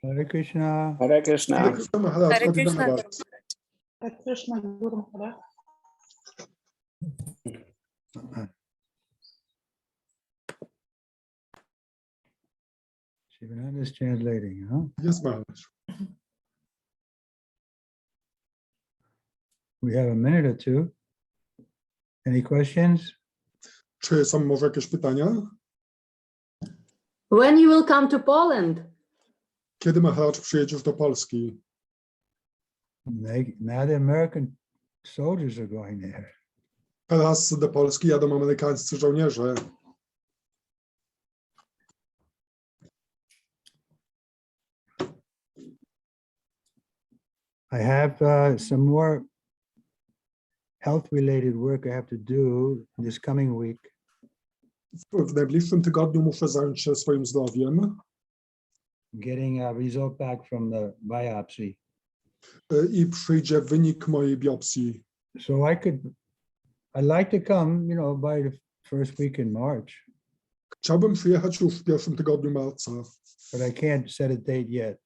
Hare Krishna. Hare Krishna. Hare Krishna Maharaj. Hare Adi Krishna, Maharaj. Hare Krishna, Guru Maharaj. Shivananda is translating, huh? Yes, Maharaj. We have a minute or two. Any questions? Czy są może jakieś pytania? When you will come to Poland? Kiedy Maharaj przyjedziesz do Polski? Now the American soldiers are going there. Teraz do Polski jadą amerykańscy żołnierze. I have some more health-related work I have to do this coming week. W najbliższym tygodniu muszę zająć się swoim zdrowiem Getting a result back from the biopsy. I przyjdzie wynik mojej biopsji. So I'd like to come, by the first week in March, Chciałbym przyjechać już w pierwszym tygodniu marca, but I can't set a date yet.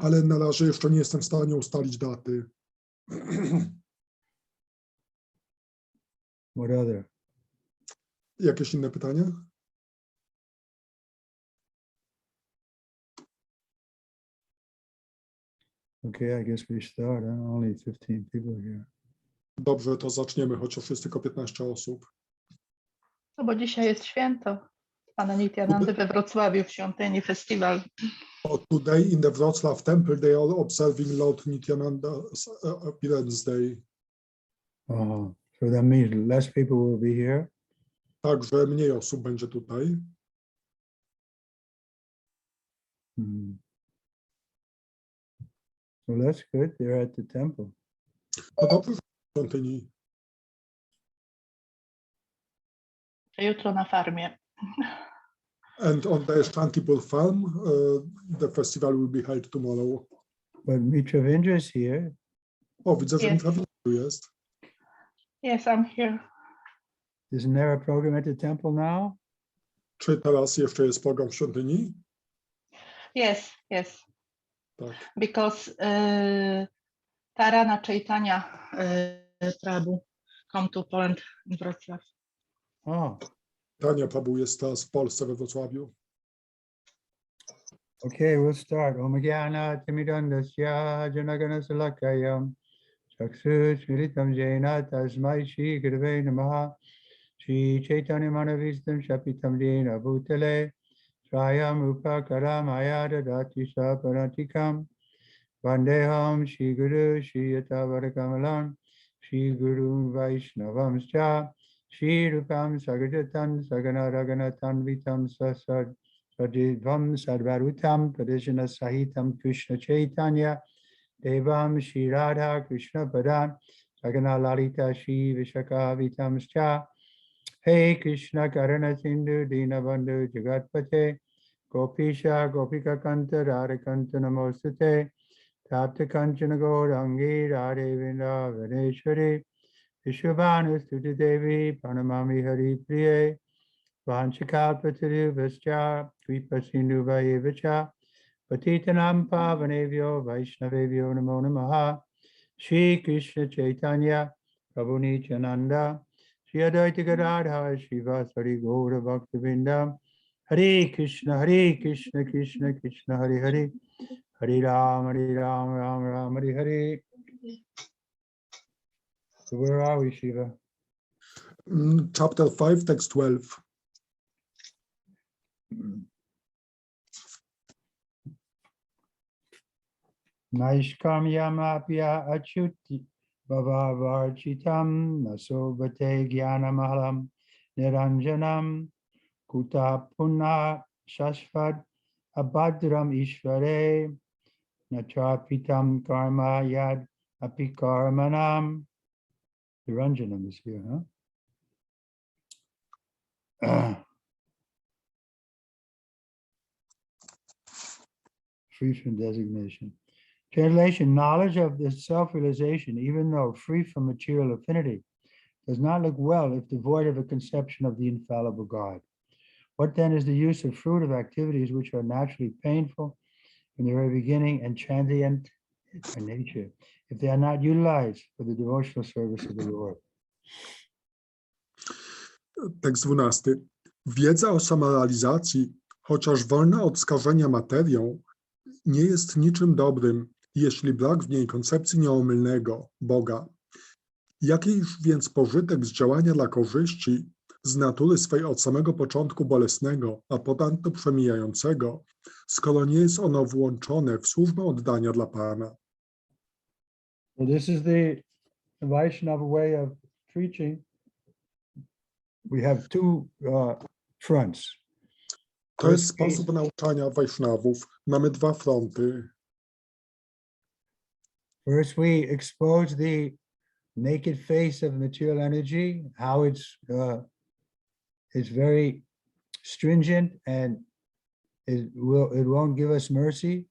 ale na razie jeszcze nie jestem w stanie ustalić daty. What other? Jakieś inne pytania? Okay, I guess we start. Only 15 people here. Dobrze, to zaczniemy, chociaż jest tylko 15 osób. No bo dzisiaj jest święto Pana Nityanandy we Wrocławiu w świątyni, festiwal. Today in the Wrocław temple they are observing Lord Nityananda's appearance day. So that means less people will be here. Także mniej osób będzie tutaj. So that's good. They're at the temple. To dobrze, że w świątyni. Jutro na farmie. And on the Shantipur farm, the festival will be held tomorrow. But Mitravendra is here. O, widzę, że Yes. Mitravendra tu jest. Yes, I'm here. Isn't there a program at the temple now? Czy teraz jeszcze jest program w świątyni? Yes, yes. Tak. Because Tarana Chaitanya Prabhu come to Poland in Wrocław. Oh, Tania Prabhu jest teraz w Polsce, we Wrocławiu. okay, we'll start. Om Gyana Timidandasya Janagana Salakayam Chaksu Smiritam Jena Tasmai Shri Gurave Namaha Shri Chaitanya Manavistam Shapitam Jena Bhutale Swayam Rupa Karam Ayada Dati Saparantikam Vandeham Shri Guru Shri Yatavara Kamalam Shri Guru Vaishnavam Scha Shri Rupam Sagajatan Sagana Raganatan Vitam Sasad Sadidvam Sadvarutam Padeshana Sahitam Krishna Chaitanya Devam Shri Radha Krishna Padan Sagana Lalita Shri Vishaka Vitam Scha Hey Krishna Karana Sindhu Dinabandhu Jagatpate Gopisha Gopika Kanta Radhakanta Namostate Tapta Kanchana Gaurangi Radhe Vrindavaneshwari Vishwabhanu Stuti Devi Pranamami Hari Priye Vanchakapaturu Vascha Kripa Sindhu Vayevacha Patitanam Pavanevyo Vaishnavevyo Namo Namaha Shri Krishna Chaitanya Prabhu Nityananda Shri Advaita Gadadhar Srivasari Gaura Bhaktivinoda Hare Krishna Krishna Krishna Hare Hare Hare Ram Ram Ram Hare Hare. So where are we, Shiva? Chapter 5, text 12. Naishkamyamapya achuti bhavavarchitam nasobhate jnanamahalam niranjanam kuta punna shashvad abhadram ishvare nachapitam karma yad apikarmanam. Niranjanam is here, huh? Free from designation. Translation: knowledge of the self-realization, even though free from material affinity, does not look well if devoid of a conception of the infallible God. What then is the use of fruit of activities which are naturally painful from the very beginning and transient in nature, if they are not utilized for the devotional service of the Lord. Tekst 12. Wiedza o samorealizacji, chociaż wolna od skażenia materią, nie jest niczym dobrym, jeśli brak w niej koncepcji nieomylnego Boga. Jakiż więc pożytek z działania dla korzyści, z natury swej od samego początku bolesnego, a ponadto przemijającego, skoro nie jest ono włączone w służbę oddania dla Pana? So this is the Vaishnava way of preaching. We have two fronts. To jest sposób nauczania Wajsznawów. Mamy dwa fronty. First, we expose the naked face of material energy, how it's very stringent and it won't give us mercy.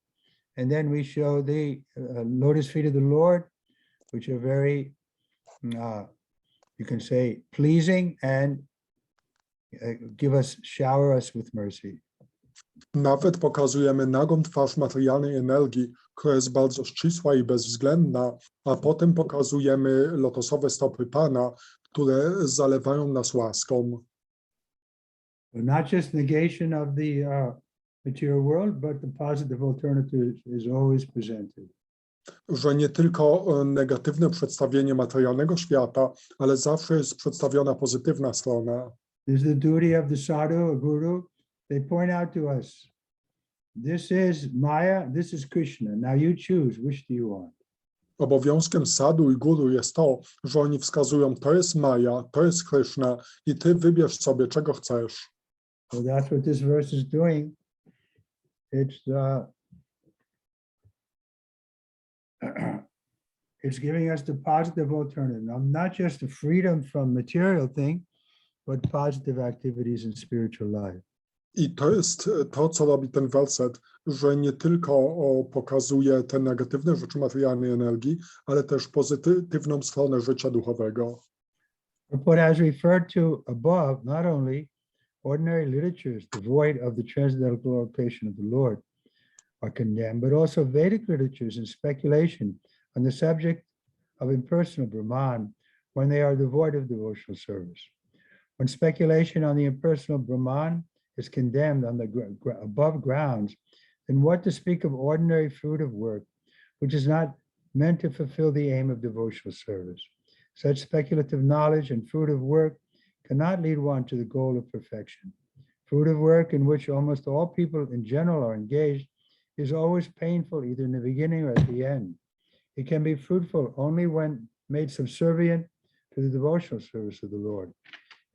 And then we show the lotus feet of the Lord, which are very, you can say, pleasing and shower us with mercy. Nawet pokazujemy nagą twarz materialnej energii, która jest bardzo ścisła i bezwzględna, a potem pokazujemy lotosowe stopy Pana, które zalewają nas łaską. Not just negation of the material world, but the positive alternative is always presented. Że nie tylko negatywne przedstawienie materialnego świata, ale zawsze jest przedstawiona pozytywna strona. This is the duty of the sadhu or guru. They point out to us, this is Maya, this is Krishna. Now you choose, which do you want? Obowiązkiem sadhu i guru jest to, że oni wskazują, to jest Maja, to jest Krishna i ty wybierz sobie, czego chcesz. So that's what this verse is doing. It's giving us the positive alternative. Now, not just the freedom from material thing, but positive activities in spiritual life. I to jest to, co robi ten werset, że nie tylko pokazuje te negatywne rzeczy materialnej energii, ale też pozytywną stronę życia duchowego. But as referred to above, not only ordinary literatures devoid of the transcendental glorification of the Lord are condemned, but also Vedic literatures and speculation on the subject of impersonal Brahman when they are devoid of devotional service. When speculation on the impersonal Brahman is condemned on the above grounds, then what to speak of ordinary fruitive work, which is not meant to fulfill the aim of devotional service? Such speculative knowledge and fruitive work cannot lead one to the goal of perfection. Fruitive work in which almost all people in general are engaged is always painful, either in the beginning or at the end. It can be fruitful only when made subservient to the devotional service of the Lord.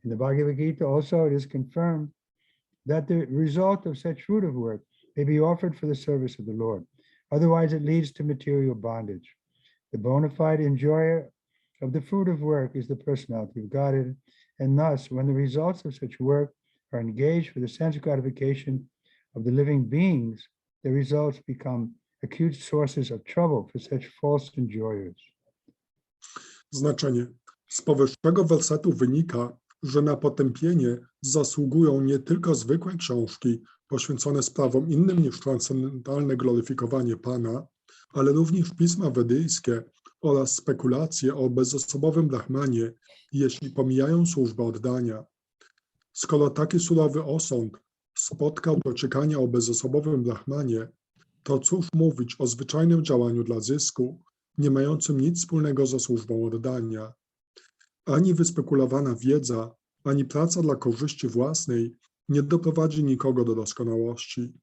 In the Bhagavad Gita also it is confirmed that the result of such fruitive work may be offered for the service of the Lord. Otherwise, it leads to material bondage. The bona fide enjoyer of the fruitive work is the personality of Godhead, and thus, when the results of such work are engaged for the sense gratification of the living beings, the results become acute sources of trouble for such false enjoyers. Znaczenie. Z powyższego wersetu wynika, że na potępienie zasługują nie tylko zwykłe książki poświęcone sprawom innym niż transcendentalne gloryfikowanie Pana, ale również pisma wedyjskie oraz spekulacje o bezosobowym Brahmanie, jeśli pomijają służbę oddania. Skoro taki surowy osąd spotkał dociekania o bezosobowym Brahmanie, to cóż mówić o zwyczajnym działaniu dla zysku, nie mającym nic wspólnego ze służbą oddania. Ani wyspekulowana wiedza, ani praca dla korzyści własnej nie doprowadzi nikogo do doskonałości.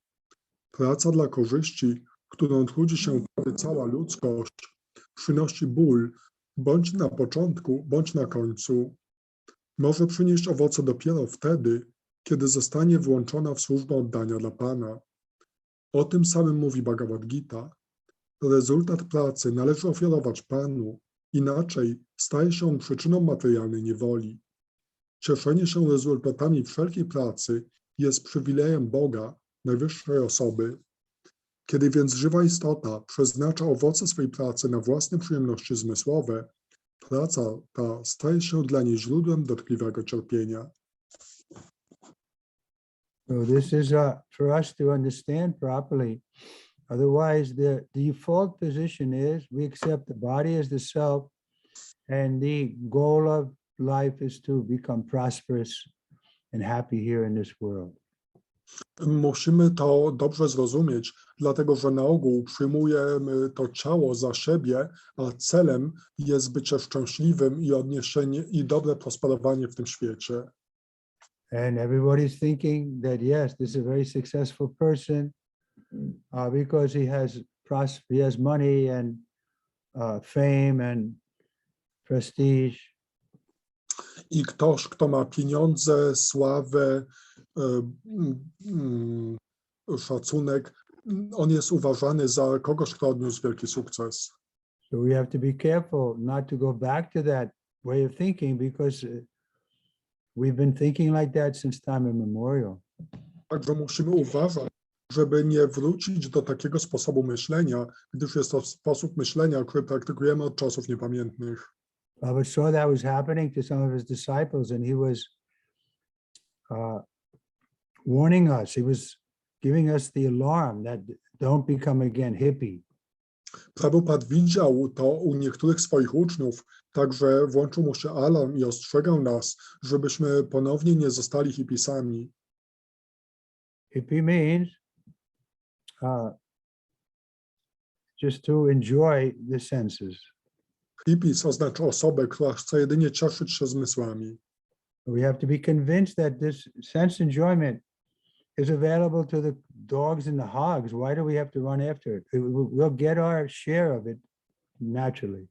Praca dla korzyści, którą trudzi się cała ludzkość, przynosi ból, bądź na początku, bądź na końcu. Może przynieść owoce dopiero wtedy, kiedy zostanie włączona w służbę oddania dla Pana. O tym samym mówi Bhagavad Gita. Rezultat pracy należy ofiarować Panu, inaczej staje się on przyczyną materialnej niewoli. Cieszenie się rezultatami wszelkiej pracy jest przywilejem Boga, najwyższej osoby. Kiedy więc żywa istota przeznacza owoce swej pracy na własne przyjemności zmysłowe, praca ta staje się dla niej źródłem dotkliwego cierpienia. So this is for us to understand properly Otherwise, the default position is we accept the body as the self, and the goal of life is to become prosperous and happy here in this world. Musimy to dobrze zrozumieć, dlatego że na ogół przyjmujemy to ciało za siebie, a celem jest bycie szczęśliwym i odniesienie i dobre prosperowanie w tym świecie. And everybody's thinking that, yes, this is a very successful person because he has money and fame and prestige. I ktoś, kto ma pieniądze, sławę, szacunek, on jest uważany za kogoś, kto odniósł wielki sukces. So we have to be careful not to go back to that way of thinking, because we've been thinking like that since time immemorial. Także musimy uważać, żeby nie wrócić do takiego sposobu myślenia, gdyż jest to sposób myślenia, który praktykujemy od czasów niepamiętnych. Baba saw that was happening to some of his disciples, and he was warning us. He was giving us the alarm that don't become again hippie. Prabhupada widział to u niektórych swoich uczniów, także włączył mu się alarm i ostrzegał nas, żebyśmy ponownie nie zostali hipisami. Hippie means just to enjoy the senses. Hippies oznacza osobę, która chce jedynie cieszyć się zmysłami. We have to be convinced that this sense enjoyment is available to the dogs and the hogs. Why do we have to run after it? We'll get our share of it naturally.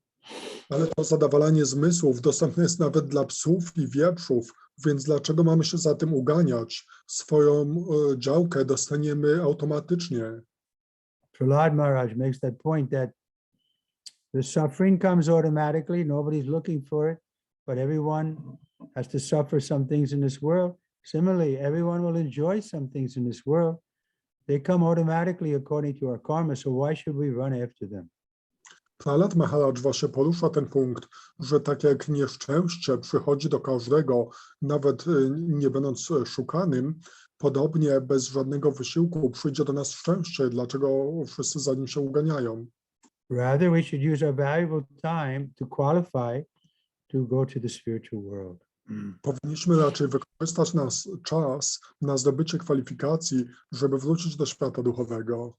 Ale to zadowalanie zmysłów dostępne jest nawet dla psów i wieprzów, więc dlaczego mamy się za tym uganiać? Swoją działkę dostaniemy automatycznie. Prahlad Maharaj makes that point that the suffering comes automatically. Nobody's looking for it, but everyone has to suffer some things in this world. Similarly, everyone will enjoy some things in this world. They come automatically according to our karma, so why should we run after them? Prahlad Maharaj właśnie porusza ten punkt, że tak jak nieszczęście przychodzi do każdego, nawet nie będąc szukanym, podobnie bez żadnego wysiłku przyjdzie do nas szczęście, dlaczego wszyscy za nim się uganiają. Rather, we should use our valuable time to qualify to go to the spiritual world. Powinniśmy raczej wykorzystać nasz czas na zdobycie kwalifikacji, żeby wrócić do świata duchowego.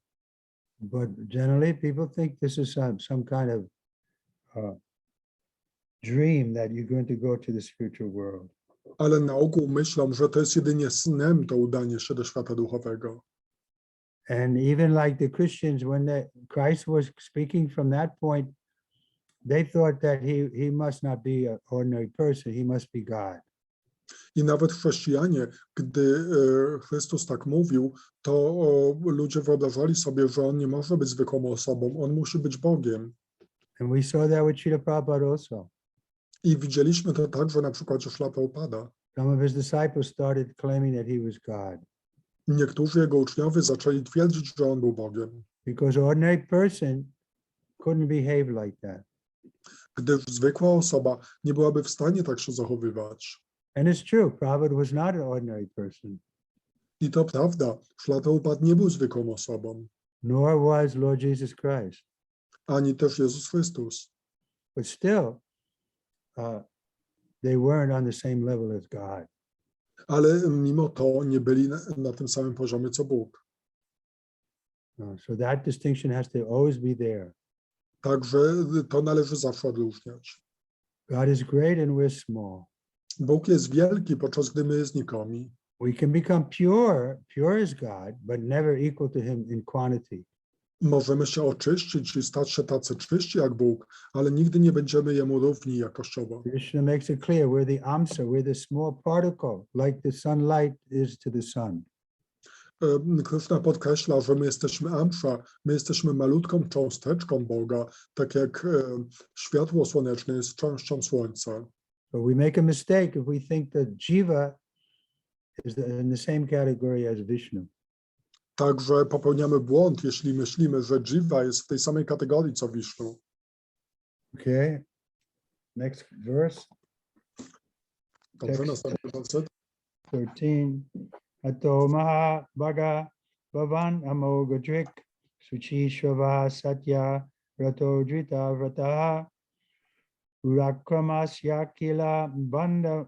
But generally, people think this is some kind of dream that you're going to go to the spiritual world. Ale na ogół myślą, że to jest jedynie snem to udanie się do świata duchowego. And even like the Christians, when Christ was speaking from that point, they thought that he must not be an ordinary person, he must be God. I nawet chrześcijanie, gdy Chrystus tak mówił, to ludzie wyobrażali sobie, że on nie może być zwykłą osobą, on musi być Bogiem. And we saw that with Srila Prabhupada also. I widzieliśmy to także na przykładzie Śrila Prabhupada. Some of his disciples started claiming that he was God. Niektórzy jego uczniowie zaczęli twierdzić, że on był Bogiem. Because ordinary person couldn't behave like that. Gdyż zwykła osoba nie byłaby w stanie tak się zachowywać. And it's true, Prabhupada was not an ordinary person. I to prawda, Śrila Prabhupada nie był zwykłą osobą, Nor was Lord Jesus Christ. ani też Jezus Chrystus. But still, they weren't on the same level as God. Ale mimo to nie byli na tym samym poziomie co Bóg. So that distinction has to always be there. Także to należy zawsze odróżniać. God is great and we're small. Bóg jest wielki, podczas gdy my znikomi. We can become pure as God, but never equal to him in quantity. Możemy się oczyścić i stać się tacy czyści jak Bóg, ale nigdy nie będziemy Jemu równi jakościowo. Krishna makes it clear, we're the amsa, we're the small particle, like the sunlight is to the sun. Krishna podkreśla, że my jesteśmy amsza, my jesteśmy malutką cząsteczką Boga, tak jak światło słoneczne jest częścią Słońca. But we make a mistake if we think that Jiva is in the same category as Vishnu. Także popełniamy błąd, jeśli myślimy, że Jiva jest w tej samej kategorii co Vishnu. Okay, next verse. Dobrze, następny werset. 13. Ato maha bhaga bhavan amoga drik Suchi Shava Satya Rato Drita Vrataha Urakramasya Kila Banda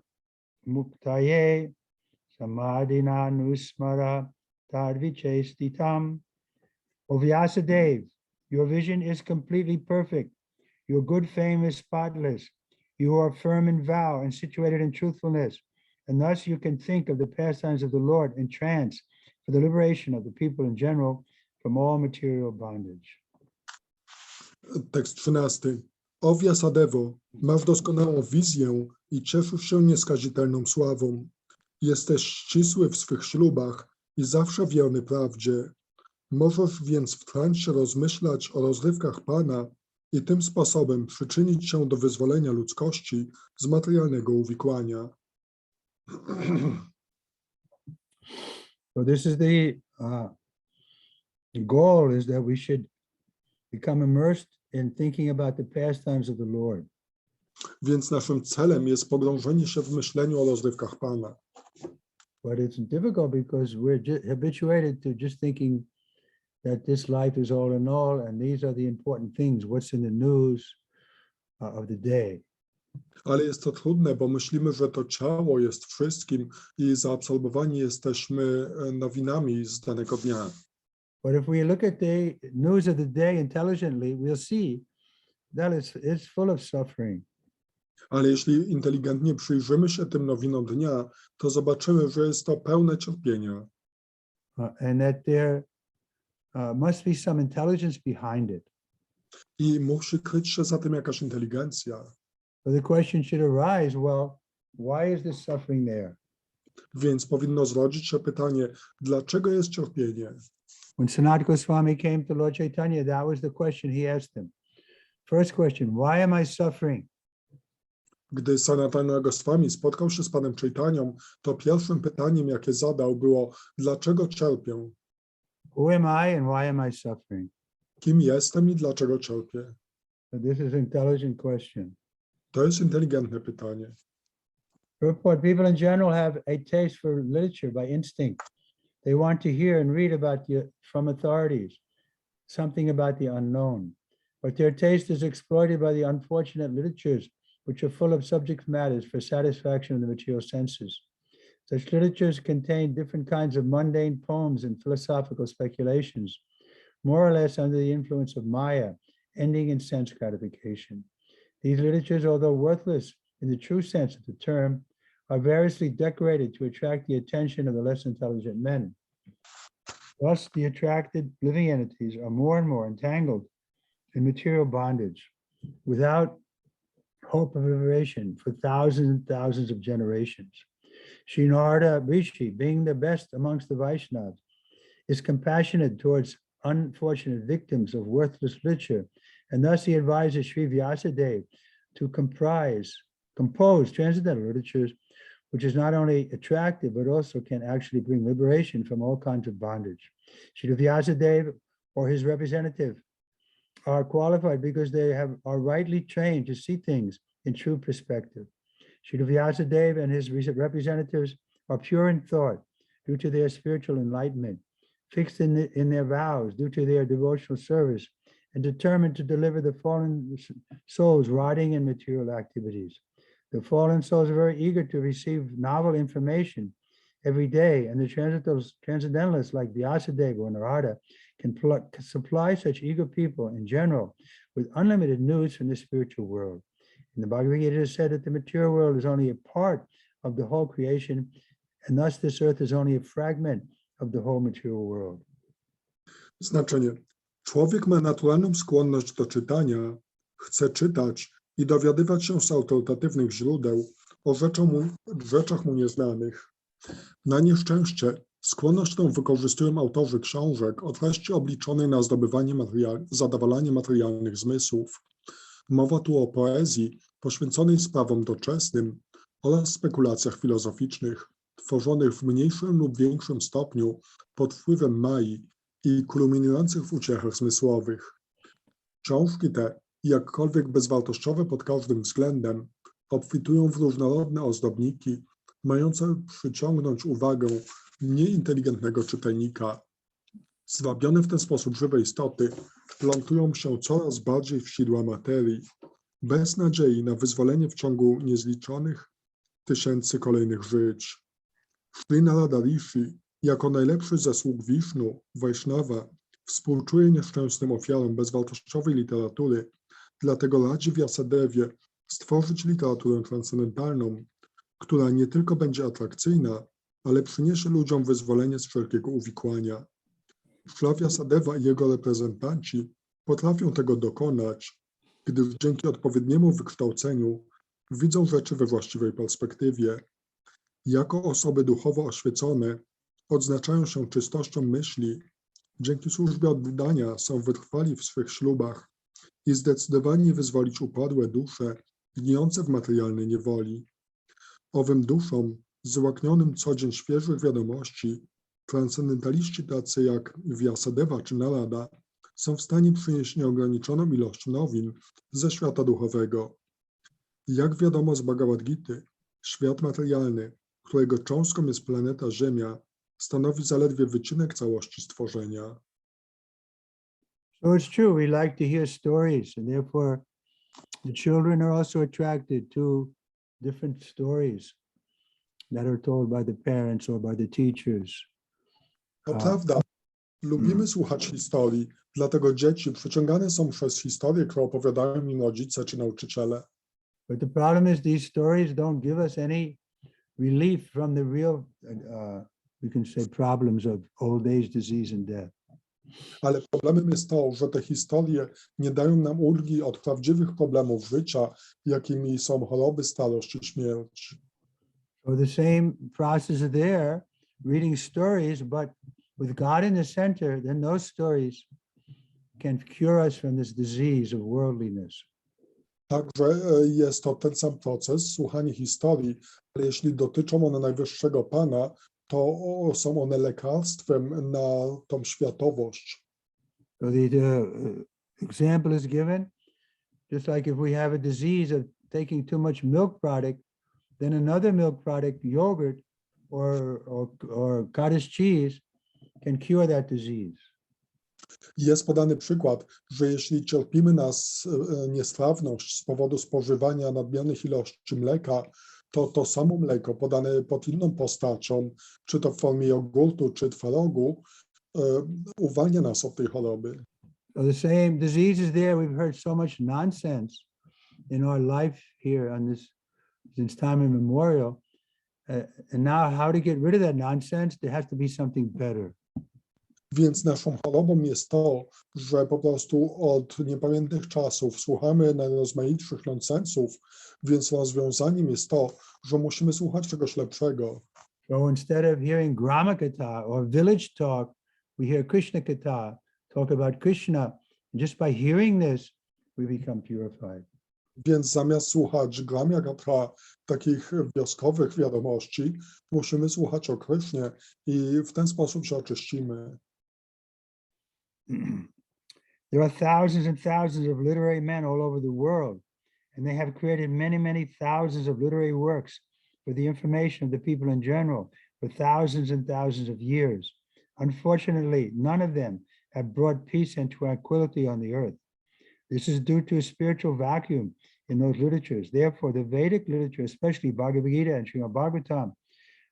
Muktaye Samadhina Nusmara Tadvichestitam. O Vyasadeva, your vision is completely perfect. Your good fame is spotless. You are firm in vow and situated in truthfulness. And thus you can think of the pastimes of the Lord in trance for the liberation of the people in general from all material bondage. Tekst 13. O Vyasadewo, masz doskonałą wizję i cieszysz się nieskazitelną sławą. Jesteś ścisły w swych ślubach i zawsze wierny prawdzie. Możesz więc w transie rozmyślać o rozrywkach Pana i tym sposobem przyczynić się do wyzwolenia ludzkości z materialnego uwikłania. So this is the goal, is that we should become immersed in thinking about the pastimes of the Lord. Więc naszym celem jest pogrążenie się w myśleniu o rozrywkach Pana. But it's difficult because we're habituated to just thinking that this life is all in all, and these are the important things, what's in the news of the day. Ale jest to trudne, bo myślimy, że to ciało jest wszystkim i zaabsorbowani jesteśmy nowinami z danego dnia. But if we look at the news of the day intelligently, we'll see that it's full of suffering. Ale jeśli inteligentnie przyjrzymy się tym nowinom dnia, to zobaczymy, że jest to pełne cierpienia. And that there must be some intelligence behind it. I musi kryć się za tym jakaś inteligencja. So the question should arise, well, why is this suffering there? Więc powinno zrodzić się pytanie, dlaczego jest cierpienie? When Sanat Goswami came to Lord Chaitanya, that was the question he asked him. First question, why am I suffering? Gdy Sanatana Goswami spotkał się z Panem Chaitanią, to pierwszym pytaniem, jakie zadał, było, dlaczego cierpię? Who am I and why am I suffering? Kim jestem i dlaczego cierpię? So this is an intelligent question. To jest inteligentne pytanie. Purport, people in general have a taste for literature by instinct. They want to hear and read from authorities, something about the unknown. But their taste is exploited by the unfortunate literatures, which are full of subject matters for satisfaction of the material senses. Such literatures contain different kinds of mundane poems and philosophical speculations, more or less under the influence of Maya, ending in sense gratification. These literatures, although worthless in the true sense of the term, are variously decorated to attract the attention of the less intelligent men. Thus, the attracted living entities are more and more entangled in material bondage without hope of liberation for thousands and thousands of generations. Srinarda Rishi, being the best amongst the Vaishnavas, is compassionate towards unfortunate victims of worthless literature, and thus he advises Sri Vyasadeva to compose transcendental literatures, which is not only attractive, but also can actually bring liberation from all kinds of bondage. Sri Vyasadeva or his representative are qualified because they are rightly trained to see things in true perspective. Sri Vyasadeva and his representatives are pure in thought due to their spiritual enlightenment, fixed in their vows due to their devotional service, and determined to deliver the fallen souls rotting in material activities. The fallen souls are very eager to receive novel information every day, and the transcendentalists like Vyasadeva or Narada can supply such eager people in general with unlimited news from the spiritual world. In the Bhagavad Gita, it is said that the material world is only a part of the whole creation, and thus this earth is only a fragment of the whole material world. Znaczenie. Człowiek ma naturalną skłonność do czytania, chce czytać i dowiadywać się z autorytatywnych źródeł o rzeczach mu nieznanych. Na nieszczęście skłonność tą wykorzystują autorzy książek o treści obliczonej na zadowalanie materialnych zmysłów. Mowa tu o poezji poświęconej sprawom doczesnym oraz spekulacjach filozoficznych, tworzonych w mniejszym lub większym stopniu pod wpływem Mai i kulminujących w uciechach zmysłowych. Książki te, jakkolwiek bezwartościowe pod każdym względem, obfitują w różnorodne ozdobniki, mające przyciągnąć uwagę nieinteligentnego czytelnika. Zwabione w ten sposób żywe istoty plątują się coraz bardziej w sidła materii, bez nadziei na wyzwolenie w ciągu niezliczonych tysięcy kolejnych żyć. Sri Narada Rishi, jako najlepszy ze sług Wisznu, Vaishnava, współczuje nieszczęsnym ofiarom bezwartościowej literatury, dlatego radzi Vyasadewie stworzyć literaturę transcendentalną, która nie tylko będzie atrakcyjna, ale przyniesie ludziom wyzwolenie z wszelkiego uwikłania. Śla Vyasadeva i jego reprezentanci potrafią tego dokonać, gdyż dzięki odpowiedniemu wykształceniu widzą rzeczy we właściwej perspektywie. Jako osoby duchowo oświecone odznaczają się czystością myśli, dzięki służbie oddania są wytrwali w swych ślubach i zdecydowani wyzwolić upadłe dusze gnijące w materialnej niewoli. Owym duszom, złaknionym co dzień świeżych wiadomości, transcendentaliści tacy jak Vyasadeva czy Narada są w stanie przynieść nieograniczoną ilość nowin ze świata duchowego. Jak wiadomo z Bhagavad Gity, świat materialny, którego cząstką jest planeta Ziemia, stanowi zaledwie wycinek całości stworzenia. So it's true, we like to hear stories, and therefore the children are also attracted to different stories that are told by the parents or by the teachers. To prawda, lubimy słuchać historii, dlatego dzieci przyciągane są przez historie, które opowiadają im rodzice czy nauczyciele. But the problem is these stories don't give us any relief from the real, we can say, problems of old age, disease, and death. Ale problemem jest to, że te historie nie dają nam ulgi od prawdziwych problemów życia, jakimi są choroby, starość i śmierć. So the same process is there, reading stories, but with God in the center, then those stories can cure us from this disease of worldliness. Także jest to ten sam proces, słuchanie historii, ale jeśli dotyczą one najwyższego Pana, to są one lekarstwem na tą światowość. So the example is given, just like if we have a disease of taking too much milk product, then another milk product, yogurt or cottage cheese, can cure that disease. Jest podany przykład, że jeśli cierpimy na niestrawność z powodu spożywania nadmiernych ilości mleka, to to samo mleko podane pod inną postacią, czy to w formie jogurtu, czy twarogu, uwalnia nas od tej choroby. So the same disease is there. We've heard so much nonsense in our life here on this since time immemorial. And now how to get rid of that nonsense? There has to be something better. Więc naszą chorobą jest to, że po prostu od niepamiętnych czasów słuchamy najrozmaitszych nonsensów, więc rozwiązaniem jest to, że musimy słuchać czegoś lepszego. So instead of hearing Grama Katha or village talk, we hear Krishna Katha, talk about Krishna. And just by hearing this, we become purified. Więc zamiast słuchać Gramya Katha, takich wioskowych wiadomości, musimy słuchać o Krysznie i w ten sposób się oczyścimy. There are thousands and thousands of literary men all over the world, and they have created many, many thousands of literary works for the information of the people in general for thousands and thousands of years. Unfortunately, none of them have brought peace and tranquility on the earth. This is due to a spiritual vacuum in those literatures. Therefore, the Vedic literature, especially Bhagavad Gita and Śrimad Bhagavatam,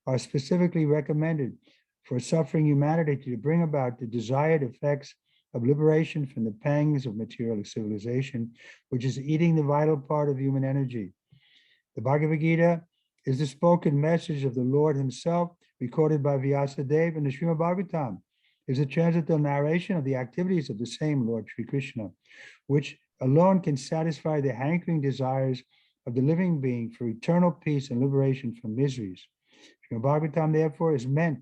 are specifically recommended for suffering humanity to bring about the desired effects of liberation from the pangs of material civilization, which is eating the vital part of human energy. The Bhagavad Gita is the spoken message of the Lord himself, recorded by Vyasadeva, and the Śrimad Bhagavatam is a transcendental narration of the activities of the same Lord Sri Krishna, which alone can satisfy the hankering desires of the living being for eternal peace and liberation from miseries. Śrimad Bhagavatam, therefore, is meant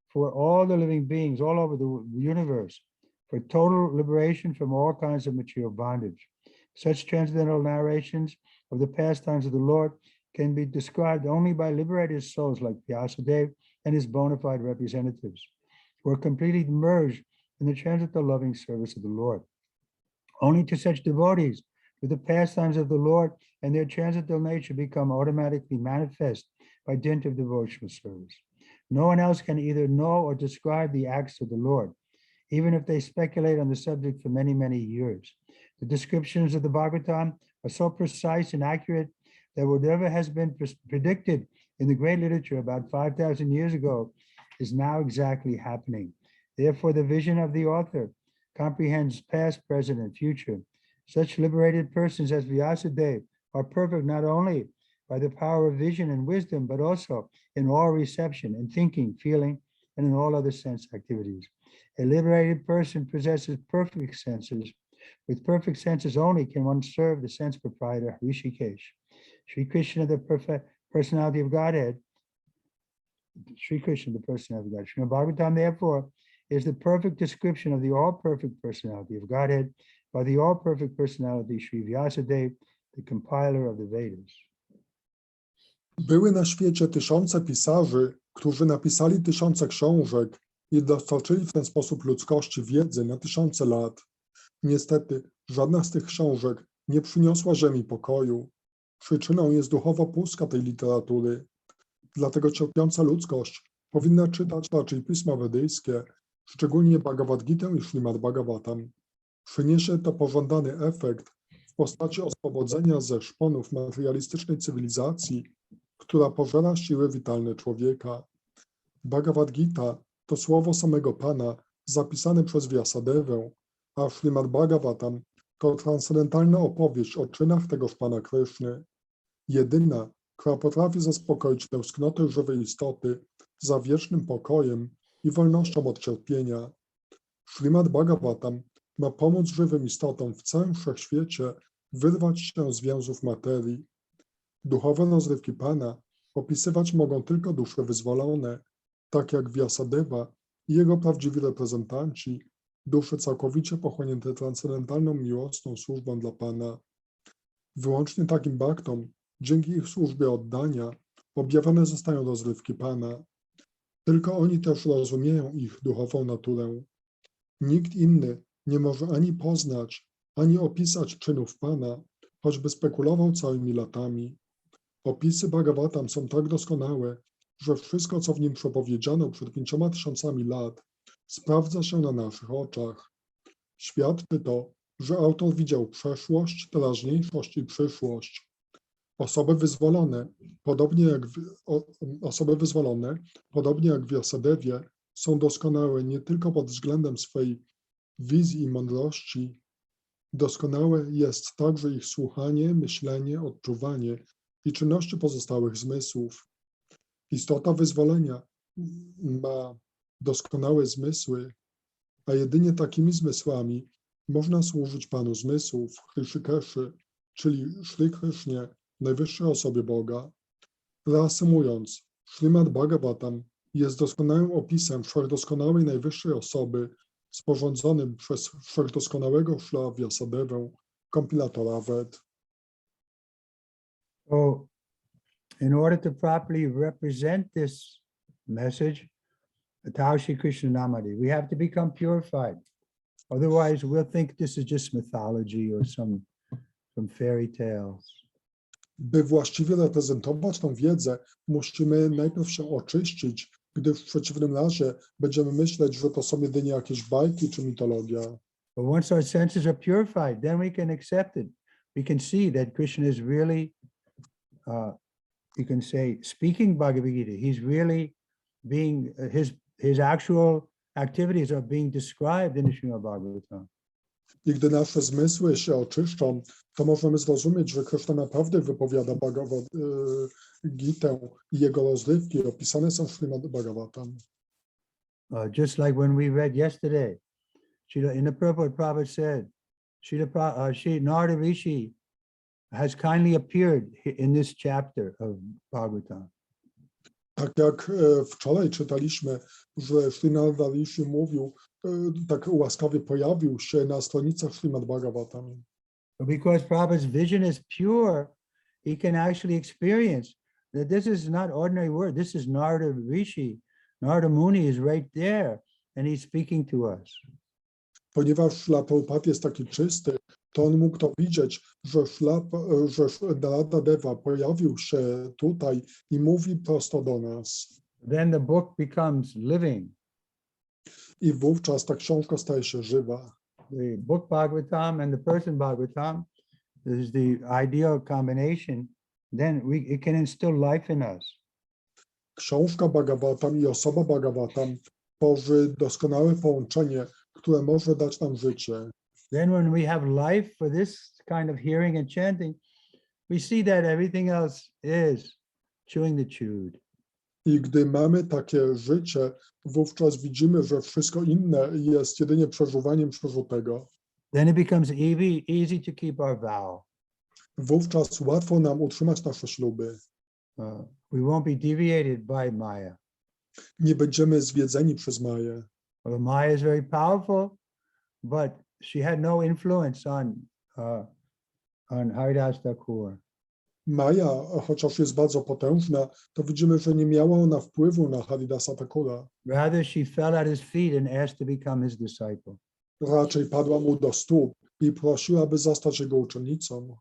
for all the living beings all over the universe, for total liberation from all kinds of material bondage. Such transcendental narrations of the pastimes of the Lord can be described only by liberated souls like Vyasadeva and his bona fide representatives, who are completely merged in the transcendental loving service of the Lord. Only to such devotees do the pastimes of the Lord and their transcendental nature become automatically manifest by dint of devotional service. No one else can either know or describe the acts of the Lord. even if they speculate on the subject for many, many years. The descriptions of the Bhagavatam are so precise and accurate that whatever has been predicted in the great literature about 5,000 years ago is now exactly happening. Therefore, the vision of the author comprehends past, present, and future. Such liberated persons as Vyasadeva are perfect not only by the power of vision and wisdom, but also in all reception, in thinking, feeling, and in all other sense activities. A liberated person possesses perfect senses. With perfect senses only can one serve the sense proprietor, Rishikesh. Sri Krishna, the perfect personality of Godhead, Sri Krishna, the personality of God. Śrimad Bhagavatam, therefore, is the perfect description of the all-perfect personality of Godhead by the all-perfect personality Sri Vyasadeva, the compiler of the Vedas. Były na świecie tysiące pisarzy, którzy napisali tysiące książek i dostarczyli w ten sposób ludzkości wiedzy na tysiące lat. Niestety, żadna z tych książek nie przyniosła Ziemi pokoju. Przyczyną jest duchowa pustka tej literatury. Dlatego cierpiąca ludzkość powinna czytać raczej pisma wedyjskie, szczególnie Bhagavad Gitę i Śrimad Bhagavatam. Przyniesie to pożądany efekt w postaci oswobodzenia ze szponów materialistycznej cywilizacji, która pożera siły witalne człowieka. Bhagavad Gita to słowo samego Pana zapisane przez Vyasadevę, a Śrimad Bhagavatam to transcendentalna opowieść o czynach tegoż Pana Kryszny. Jedyna, która potrafi zaspokoić tęsknotę żywej istoty za wiecznym pokojem i wolnością od cierpienia. Śrimad Bhagavatam ma pomóc żywym istotom w całym wszechświecie wyrwać się z więzów materii. Duchowe rozrywki Pana opisywać mogą tylko dusze wyzwolone, tak jak Vyasadeva i jego prawdziwi reprezentanci, dusze całkowicie pochłonięte transcendentalną miłosną służbą dla Pana. Wyłącznie takim bhaktom, dzięki ich służbie oddania, objawione zostają rozrywki Pana. Tylko oni też rozumieją ich duchową naturę. Nikt inny nie może ani poznać, ani opisać czynów Pana, choćby spekulował całymi latami. Opisy Bhagavatam są tak doskonałe, że wszystko, co w nim przepowiedziano przed 5000 lat, sprawdza się na naszych oczach. Świadczy to, że autor widział przeszłość, teraźniejszość i przyszłość. Osoby wyzwolone, podobnie jak Vyasadewie, są doskonałe nie tylko pod względem swej wizji i mądrości. Doskonałe jest także ich słuchanie, myślenie, odczuwanie i czynności pozostałych zmysłów. Istota wyzwolenia ma doskonałe zmysły, a jedynie takimi zmysłami można służyć Panu zmysłów, Hrishikeszy, czyli Shri Krishnie, najwyższej osobie Boga. Reasumując, Śrimad Bhagavatam jest doskonałym opisem wszechdoskonałej najwyższej osoby, sporządzonym przez wszechdoskonałego Śla Vyasadevę, kompilatora Ved. So, in order to properly represent this message, Tao Shri Krishna Namade, we have to become purified. Otherwise, we'll think this is just mythology or some fairy tales. By właściwie reprezentować tą wiedzę, musimy najpierw się oczyścić, gdyż w przeciwnym razie będziemy myśleć, że to są jedynie jakieś bajki czy mitologia. But once our senses are purified, then we can accept it. We can see that Krishna is really, you can say, speaking Bhagavad Gita. He's really being, his actual activities are being described in the Śrimad Bhagavatam. I gdy nasze zmysły się oczyszczą, to możemy zrozumieć, że Krishna naprawdę wypowiada Bhagavad Gitę i jego rozrywki opisane są w Śrimad Bhagavatam. Just like when we read yesterday, in the purport, Prabhupada said, Shri Narada Rishi has kindly appeared in this chapter of Bhagavatam. Tak jak wczoraj czytaliśmy, że Shri Narada Rishi mówił, tak łaskawie pojawił się na stronicach Śrimad Bhagavatam. Because Prabhupada's vision is pure, he can actually experience that this is not ordinary word. This is Narada Rishi. Narada Muni is right there, and he's speaking to us. Ponieważ Śla Prabhupada jest taki czysty, to on mógł to widzieć, że Narada Deva pojawił się tutaj i mówi prosto do nas. Then the book becomes living. I wówczas ta książka staje się żywa. The book Bhagavatam and the person Bhagavatam is the ideal combination. Then it can instill life in us. Książka Bhagavatam i osoba Bhagavatam tworzy doskonałe połączenie, które może dać nam życie. Then when we have life for this kind of hearing and chanting, we see that everything else is chewing the chewed. I gdy mamy takie życie, wówczas widzimy, że wszystko inne jest jedynie przeżuwaniem przeżutego. Then it becomes easy to keep our vow. Wówczas łatwo nam utrzymać nasze śluby. We won't be deviated by Maya. Nie będziemy zwiedzeni przez Maję. Well, Maya is very powerful, but she had no influence on Haridas Thakur. Maja, chociaż jest bardzo potężna, to widzimy, że nie miała ona wpływu na Haridasa Thakura. Rather, she fell at his feet and asked to become his disciple. Raczej padła mu do stóp i prosiła, by zostać jego uczennicą.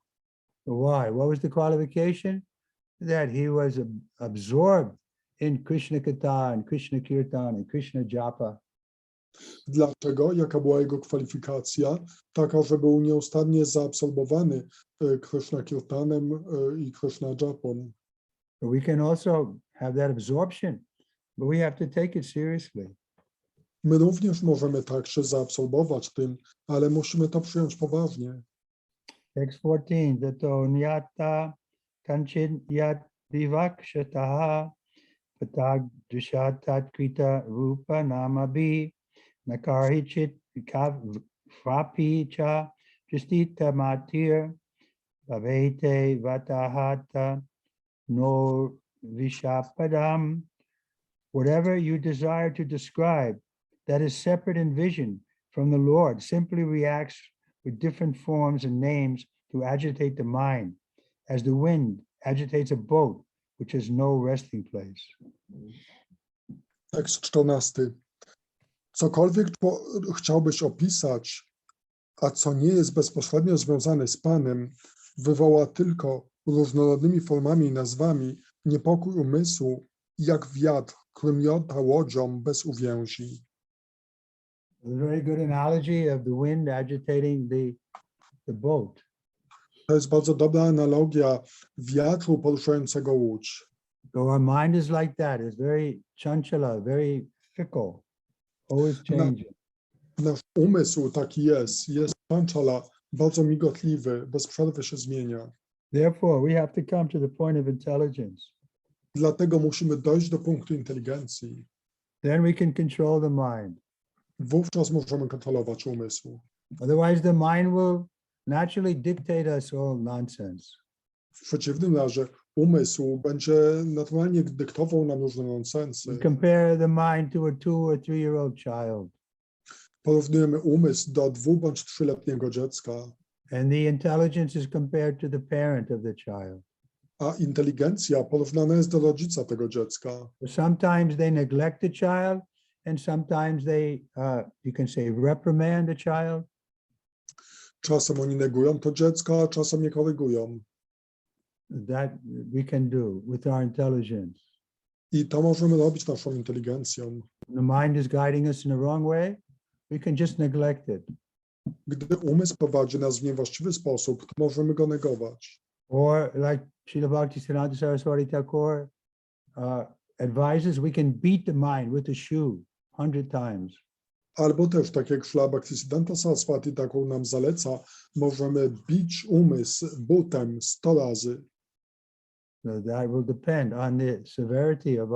Why? What was the qualification? That he was absorbed in Krishna Katha and Krishna Kirtan and Krishna Japa. Dlaczego? Jaka była jego kwalifikacja? Taka, że był nieustannie zaabsorbowany Krishna Kirtanem i Krishna Japą. We can also have that absorption, but we have to take it seriously. My również możemy tak się zaabsorbować tym, ale musimy to przyjąć poważnie. Text 14. Tato nyata kanchin yat vivakshataha patag dushatat krita rupa namabi nakarhichit frapi cha justita matir bhavete vatahata no vishapadam. Whatever you desire to describe that is separate in vision from the Lord simply reacts with different forms and names to agitate the mind, as the wind agitates a boat which has no resting place. Tekst 14. Cokolwiek chciałbyś opisać, a co nie jest bezpośrednio związane z Panem, wywoła tylko różnorodnymi formami i nazwami niepokój umysłu, jak wiatr, który miota łodzią bez uwięzi. A very good analogy of the wind agitating the boat. To jest bardzo dobra analogia wiatru poruszającego łódź. So our mind is like that. It's very chanchala, very fickle, always changing. Nasz umysł taki jest panchala, bardzo migotliwy, bez przerwy się zmienia. Therefore, we have to come to the point of intelligence. Dlatego musimy dojść do punktu inteligencji. Then we can control the mind. Wówczas możemy kontrolować umysł. Otherwise, the mind will naturally dictate us all nonsense. W przeciwnym razie umysł będzie naturalnie dyktował nam różne We nonsensy. compare the mind to a 2 or 3-year-old child, Porównujemy umysł do 2- bądź 3-letniego dziecka, and the intelligence is compared to the parent of the child. a inteligencja porównana jest do rodzica tego dziecka. Sometimes they neglect the child, and sometimes they, you can say, reprimand the child. Czasem oni negują to dziecko, a czasem je korygują. That we can do with our intelligence. I to możemy robić naszą inteligencją. When the mind is guiding us in the wrong way, we can just neglect it. Gdy umysł prowadzi nas w niewłaściwy sposób, to możemy go negować. Or like Srila Bhaktisiddhanta Saraswati Thakur advises, we can beat the mind with a shoe 100 times. Albo też, tak jak Śrila Bhaktisiddhanta Saraswati Thakur nam zaleca, możemy bić umysł butem 100 razy. So that will depend on the severity of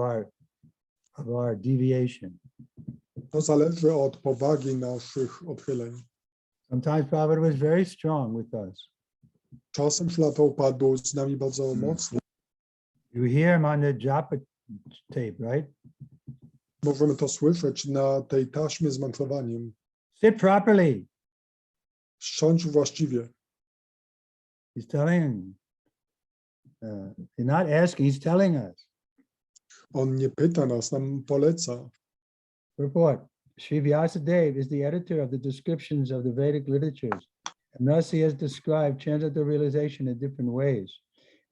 our deviation. To zależy od powagi naszych odchyleń. Sometimes Prabhupada was very strong with us. Czasem Śrila Prabhupada był z nami bardzo mocny. You hear him on the japa tape, right? Możemy to słyszeć na tej taśmie z mantrowaniem. Sit properly. Siądź właściwie. He's telling, he's not asking, he's telling us. On nie pyta nas, nam poleca. Report. Sri Vyasadeva is the editor of the descriptions of the Vedic literatures, and thus he has described transcendental realization in different ways,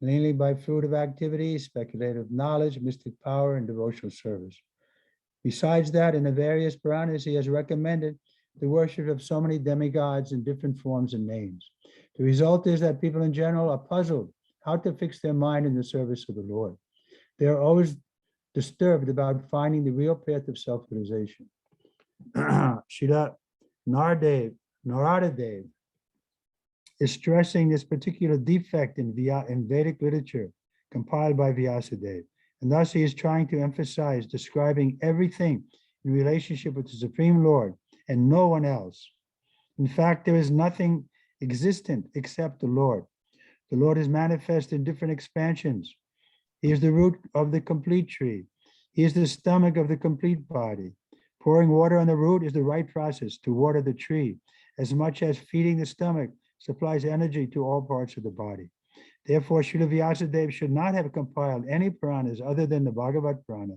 mainly by fruit of activity, speculative knowledge, mystic power, and devotional service. Besides that, in the various Puranas, he has recommended the worship of so many demigods in different forms and names. The result is that people in general are puzzled how to fix their mind in the service of the Lord. They are always disturbed about finding the real path of self-realization. Srila Narada Dev is stressing this particular defect in Vedic literature compiled by Vyasadeva. And thus he is trying to emphasize describing everything in relationship with the Supreme Lord and no one else. In fact, there is nothing existent except the Lord. The Lord is manifest in different expansions. He is the root of the complete tree. He is the stomach of the complete body. Pouring water on the root is the right process to water the tree, as much as feeding the stomach supplies energy to all parts of the body. Therefore, Srila Vyasadeva should not have compiled any Puranas other than the Bhagavad Purana,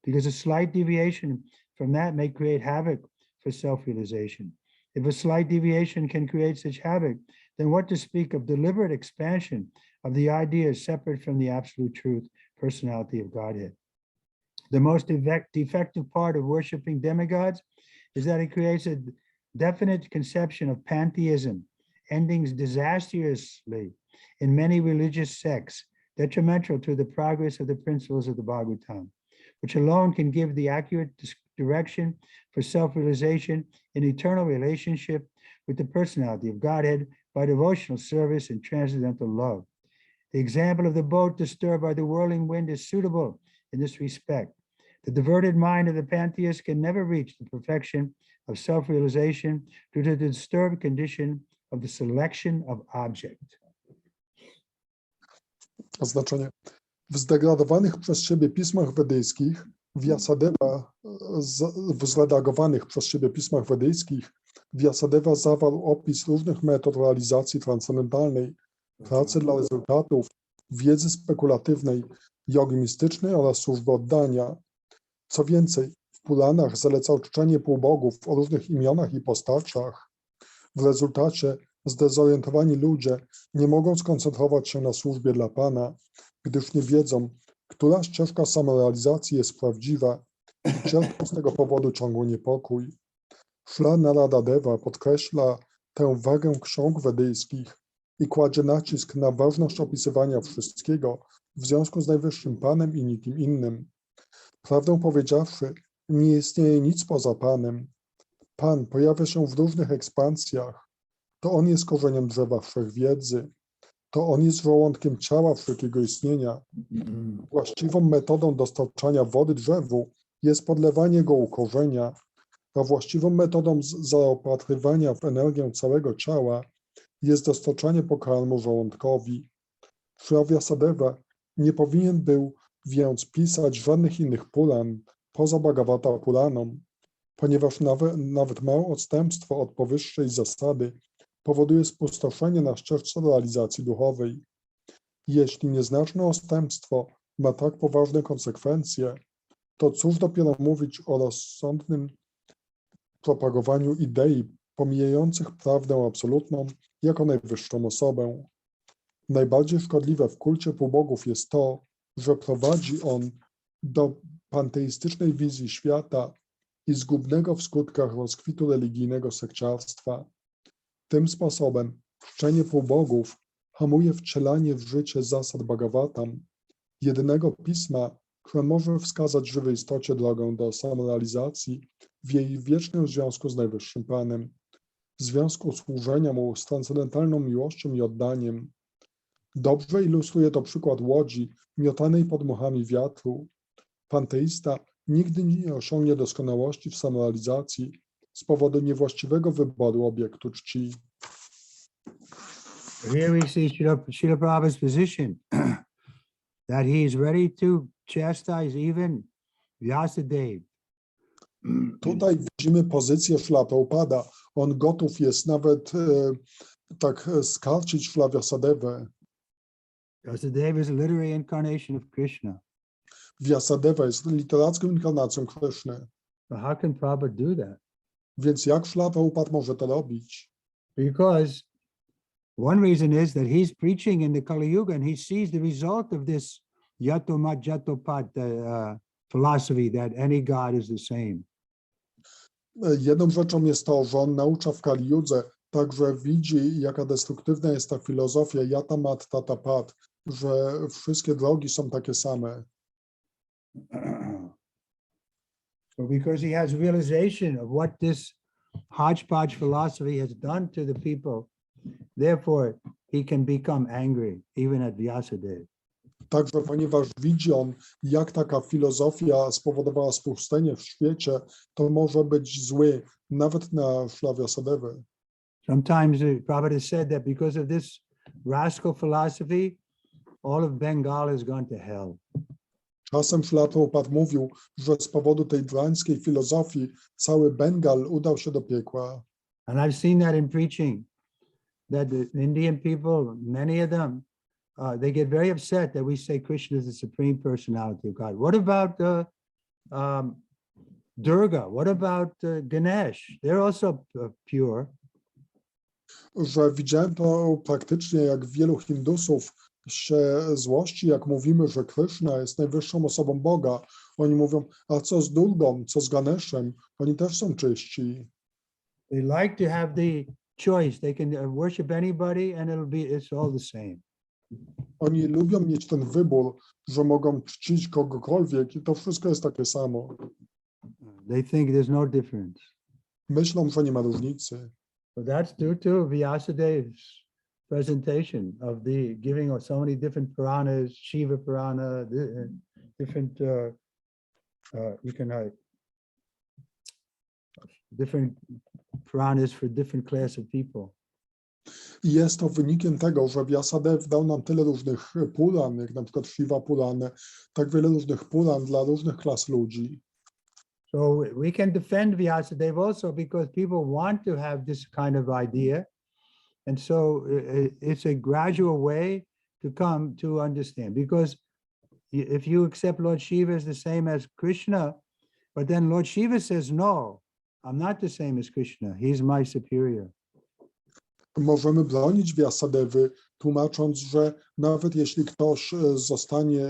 because a slight deviation from that may create havoc for self-realization. If a slight deviation can create such havoc, then what to speak of deliberate expansion of the ideas separate from the absolute truth, personality of Godhead? The most defective part of worshiping demigods is that it creates a definite conception of pantheism, ending disastrously in many religious sects, detrimental to the progress of the principles of the Bhagavatam, which alone can give the accurate direction for self-realization in eternal relationship with the personality of Godhead by devotional service and transcendental love. The example of the boat disturbed by the whirling wind is suitable in this respect. The diverted mind of the pantheist can never reach the perfection of self-realization due to the disturbed condition of the selection of object. Oznaczenie. W zdegradowanych przez siebie pismach wedyjskich Vyasadeva zawarł opis różnych metod realizacji transcendentalnej, pracy dla rezultatów, wiedzy spekulatywnej, jogi mistycznej oraz służby oddania. Co więcej, w Puranach zalecał czczenie półbogów o różnych imionach i postaciach. W rezultacie zdezorientowani ludzie nie mogą skoncentrować się na służbie dla Pana, gdyż nie wiedzą, która ścieżka samorealizacji jest prawdziwa i cierpią z tego powodu ciągły niepokój. Śla Narada Deva podkreśla tę wagę ksiąg wedyjskich i kładzie nacisk na ważność opisywania wszystkiego w związku z Najwyższym Panem i nikim innym. Prawdę powiedziawszy, nie istnieje nic poza Panem. Pan pojawia się w różnych ekspansjach. To On jest korzeniem drzewa wszechwiedzy. To On jest żołądkiem ciała wszelkiego istnienia. Właściwą metodą dostarczania wody drzewu jest podlewanie go u korzenia, a właściwą metodą zaopatrywania w energię całego ciała jest dostarczanie pokarmu żołądkowi. Śrila Vyasadeva nie powinien był więc pisać żadnych innych Puran poza Bhagavata Puraną, ponieważ nawet małe odstępstwo od powyższej zasady powoduje spustoszenie na ścieżce realizacji duchowej. Jeśli nieznaczne odstępstwo ma tak poważne konsekwencje, to cóż dopiero mówić o rozsądnym propagowaniu idei pomijających prawdę absolutną jako najwyższą osobę. Najbardziej szkodliwe w kulcie półbogów jest to, że prowadzi on do panteistycznej wizji świata i zgubnego w skutkach rozkwitu religijnego sekciarstwa. Tym sposobem czczenie półbogów hamuje wcielanie w życie zasad Bhagavatam, jedynego pisma, które może wskazać żywej istocie drogę do samorealizacji w jej wiecznym związku z Najwyższym Panem, w związku służenia Mu z transcendentalną miłością i oddaniem. Dobrze ilustruje to przykład łodzi miotanej pod muchami wiatru. Panteista nigdy nie osiągnie doskonałości w samorealizacji z powodu niewłaściwego wyboru obiektu czci. Here we see Srila Prabhupada's position that he is ready to chastise even Vyasadeva. Tutaj widzimy pozycję Śrila Prabhupada. On gotów jest nawet tak skarcić Śrila Vyasadevę. Vyasadeva is a literary incarnation of Krishna. Vyasadeva jest literacką inkarnacją Kryszny. But how can Prabhupada do that? Więc jak Śrila Prabhupada może to robić? Because one reason is that he's preaching in the Kali Yuga and he sees the result of this yato mat jato pat, philosophy that any God is the same. Jedną rzeczą jest to, że on naucza w Kali Judze, także widzi, jaka destruktywna jest ta filozofia yatamat tatapat, że wszystkie drogi są takie same. So because he has realization of what this hodgepodge philosophy has done to the people, therefore he can become angry even at Vyasadeva. Także ponieważ widzi on, jak taka filozofia spowodowała spustenie w świecie, to może być zły nawet na Śrila Vyasadevę. Sometimes the Prabhupada has said that because of this rascal philosophy, all of Bengal has gone to hell. Czasem Śrila Prabhupada mówił, że z powodu tej drańskiej filozofii cały Bengal udał się do piekła. And I've seen that in preaching, that the Indian people, many of them, they get very upset that we say Krishna is the supreme personality of God. What about Durga? What about Ganesh? They're also pure. Że widziałem to praktycznie, jak wielu Hindusów się złości, jak mówimy, że Krishna jest najwyższą osobą Boga. Oni mówią, a co z Durgą, co z Ganeszem? Oni też są czyści. They like to have the choice. They can worship anybody and it's all the same. Oni lubią mieć ten wybór, że mogą czcić kogokolwiek i to wszystko jest takie samo. They think there's no difference. Myślą, że nie ma różnicy. So that's due to Vyasadev's presentation of the giving of so many different Puranas, Shiva Purana, different different Puranas for different class of people. I jest to wynikiem tego, że Vyasadev dał nam tyle różnych Puran, jak na przykład Shiva Purana, tak wiele różnych Puran dla różnych klas ludzi. So we can defend Vyasadeva also because people want to have this kind of idea. And so it's a gradual way to come to understand. Because if you accept Lord Shiva as the same as Krishna, but then Lord Shiva says, no, I'm not the same as Krishna. He's my superior. Możemy bronić Vyasadevy, tłumacząc, że nawet jeśli ktoś zostanie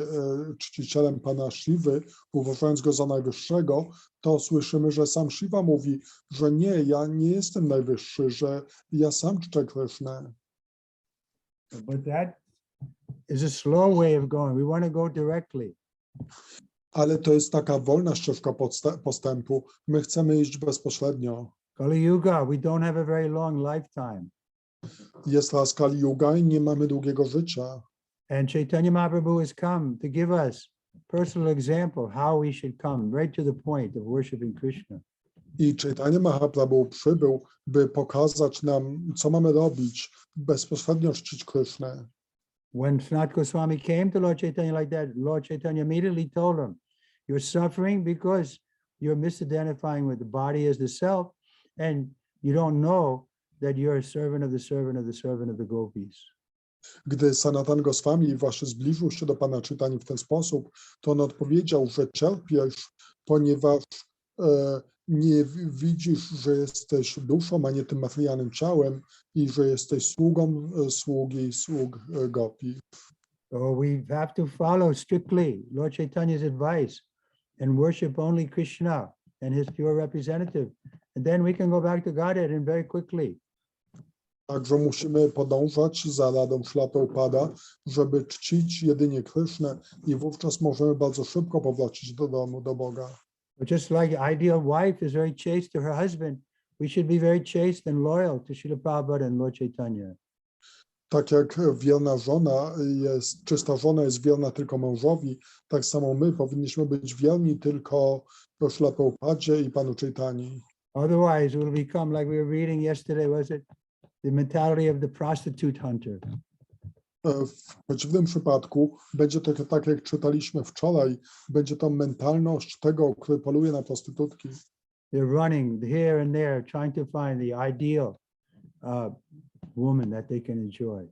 czcicielem Pana Shivy, uważając go za najwyższego, to słyszymy, że sam Shiva mówi, że nie, ja nie jestem najwyższy, że ja sam czczę Krishnę. But that is a slow way of going. We want to go directly. Ale to jest taka wolna ścieżka postępu. My chcemy iść bezpośrednio. Kali Yuga, we don't have a very long lifetime. Jest raz Kali Yuga i nie mamy długiego życia. And Chaitanya Mahaprabhu has come to give us personal example how we should come right to the point of worshiping Krishna. I Chaitanya Mahaprabhu przybył, by pokazać nam, co mamy robić, bezpośrednio czcić Krishnę. When Sanat Goswami came to Lord Chaitanya like that, Lord Chaitanya immediately told him, you're suffering because you're misidentifying with the body as the self, and you don't know that you're a servant of the servant of the servant of the gopis. Gdy Sanatan Goswami właśnie zbliżył się do Pana Chaitanya w ten sposób, to on odpowiedział, że cierpisz, ponieważ nie widzisz, że jesteś duszą, a nie tym materialnym ciałem i że jesteś sługą sług gopi. So we have to follow strictly Lord Chaitanya's advice and worship only Krishna and his pure representative. And then we can go back to Godhead and very quickly. Także musimy podążać za radą Śrila Prabhupada, żeby czcić jedynie Krishnę i wówczas możemy bardzo szybko powrócić do domu, do Boga. But just like the ideal wife is very chaste to her husband, we should be very chaste and loyal to Srila Prabhupada and Lord Chaitanya. Tak jak czysta żona jest wierna tylko mężowi, tak samo my powinniśmy być wierni tylko Śrila Prabhupadzie i Panu Chaitani. Otherwise, we'll become like we were reading yesterday, was it? The mentality of the prostitute hunter. W przeciwnym przypadku będzie to tak, jak czytaliśmy wczoraj, będzie to mentalność tego, który poluje na prostytutki. They're running here and there, trying to find the ideal woman that they can enjoy.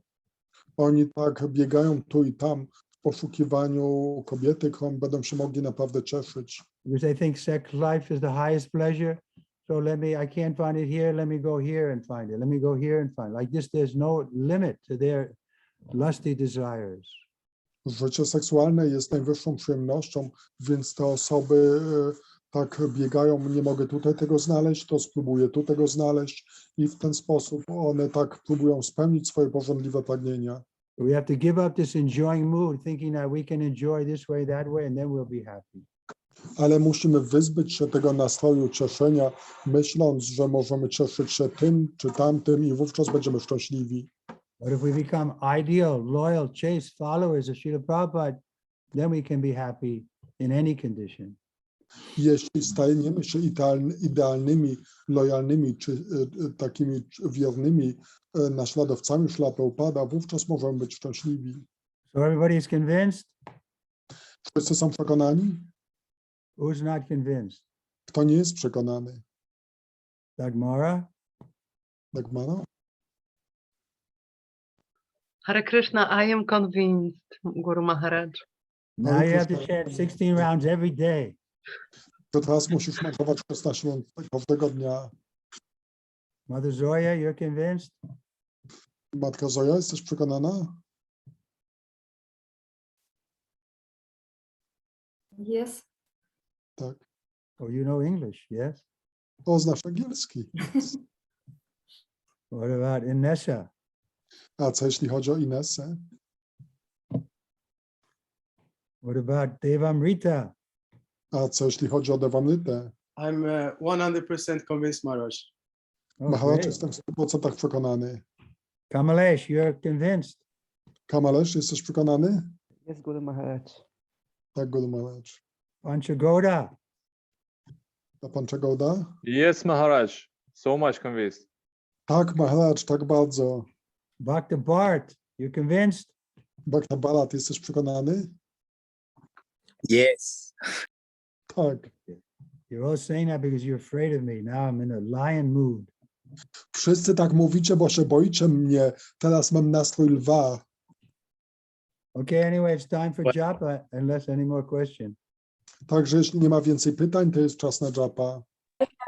Oni tak biegają tu i tam w poszukiwaniu kobiety, którą będą się mogli naprawdę cieszyć. Because they think sex life is the highest pleasure. So I can't find it here, let me go here and find it. Let me go here and find it. Like this, there's no limit to their lusty desires. Życie seksualne jest najwyższą przyjemnością, więc te osoby tak biegają, nie mogę tutaj tego znaleźć, to spróbuję tu tego znaleźć i w ten sposób one tak próbują spełnić swoje pożądliwe pragnienia. We have to give up this enjoying mood, thinking that we can enjoy this way, that way, and then we'll be happy. Ale musimy wyzbyć się tego nastroju cieszenia, myśląc, że możemy cieszyć się tym czy tamtym i wówczas będziemy szczęśliwi. But if we become ideal, loyal, chaste followers of Srila Prabhupada, then we can be happy in any condition. Jeśli stajemy się idealnymi, lojalnymi czy takimi wiernymi naśladowcami Śrila Prabhupada, wówczas możemy być szczęśliwi. So everybody is convinced? Wszyscy są przekonani? Who's not convinced? Kto nie jest przekonany? Dagmara? Dagmara? Hare Krishna, I am convinced, Guru Maharaj. Now you have to chant 16 rounds every day. To teraz musisz marzować 16 rund każdego dnia. Mother Zoya, you're convinced? Matka Zoja, jesteś przekonana? Yes. Tak. Oh, you know English, yes? To znasz angielski. What about Inessa? A co jeśli chodzi o Inesę? What about Devamrita? A co jeśli chodzi o Devamritę? I'm 100% convinced, Maharaj. Oh, Maharaj, great. jestem w 100% przekonany. Kamalesh, you're convinced? Kamalesh, jesteś przekonany? Yes, Guru Maharaj. Tak, Guru Maharaj. Panchagoda? A pan Czagoda? Yes, Maharaj. So much convinced. Tak, Maharaj, tak bardzo. Bhakta Bharat, you're convinced? Bhakta Bharat, jesteś przekonany? Yes. Tak. You're all saying that because you're afraid of me. Now I'm in a lion mood. Wszyscy tak mówicie, bo się boicie mnie. Teraz mam nastrój lwa. Okay, anyway, it's time for japa, unless any more question. Także jeśli nie ma więcej pytań, to jest czas na japa.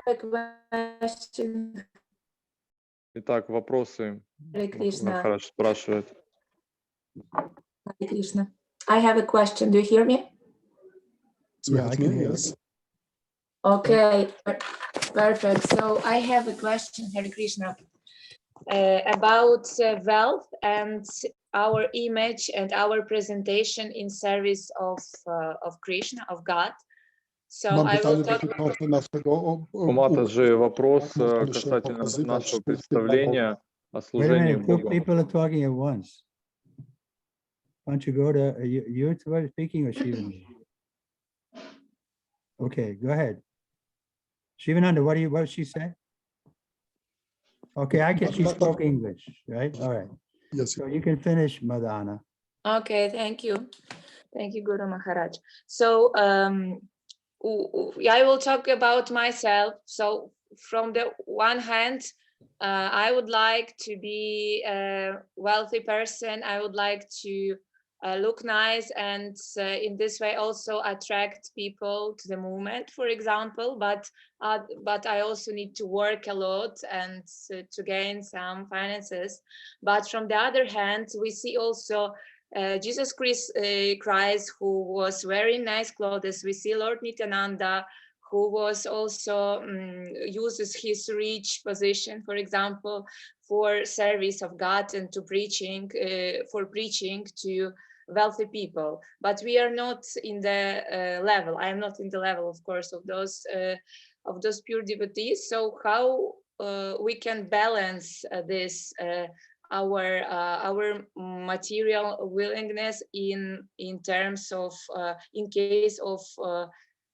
A question. Итак, вопросы. Hare Krishna. Махарадж спрашивает. Hare Krishna. I have a question. Do you hear me? Yeah, Słychać I can mnie? hear Jest? Okay, perfect. So I have a question, Hare Krishna, about wealth and our image and our presentation in service of Krishna, of God. So Mam I will pytanie talk. dotyczące naszego... У Матаджи вопрос Можно еще касательно показывать нашего штуки представления о Wait a служении minute, two Богу. people are talking at once. Panchagoda, you're speaking or Shivananda? Okay, go ahead. Shivananda, what did she say? Okay, I guess she spoke English, right? All right. Yes. So you can finish, Madana. Okay, thank you. Thank you, Guru Maharaj. So I will talk about myself. So from the one hand, I would like to be a wealthy person. I would like to look nice and in this way also attract people to the movement, for example, but I also need to work a lot and to gain some finances. But from the other hand, we see also Jesus Christ, who was wearing nice clothes. We see Lord Nityananda, who was also uses his rich position, for example, for service of God and to preaching, for preaching to wealthy people. But we are not in the level. I am not in the level, of course, of those pure devotees. So how we can balance this our material willingness in terms of in case of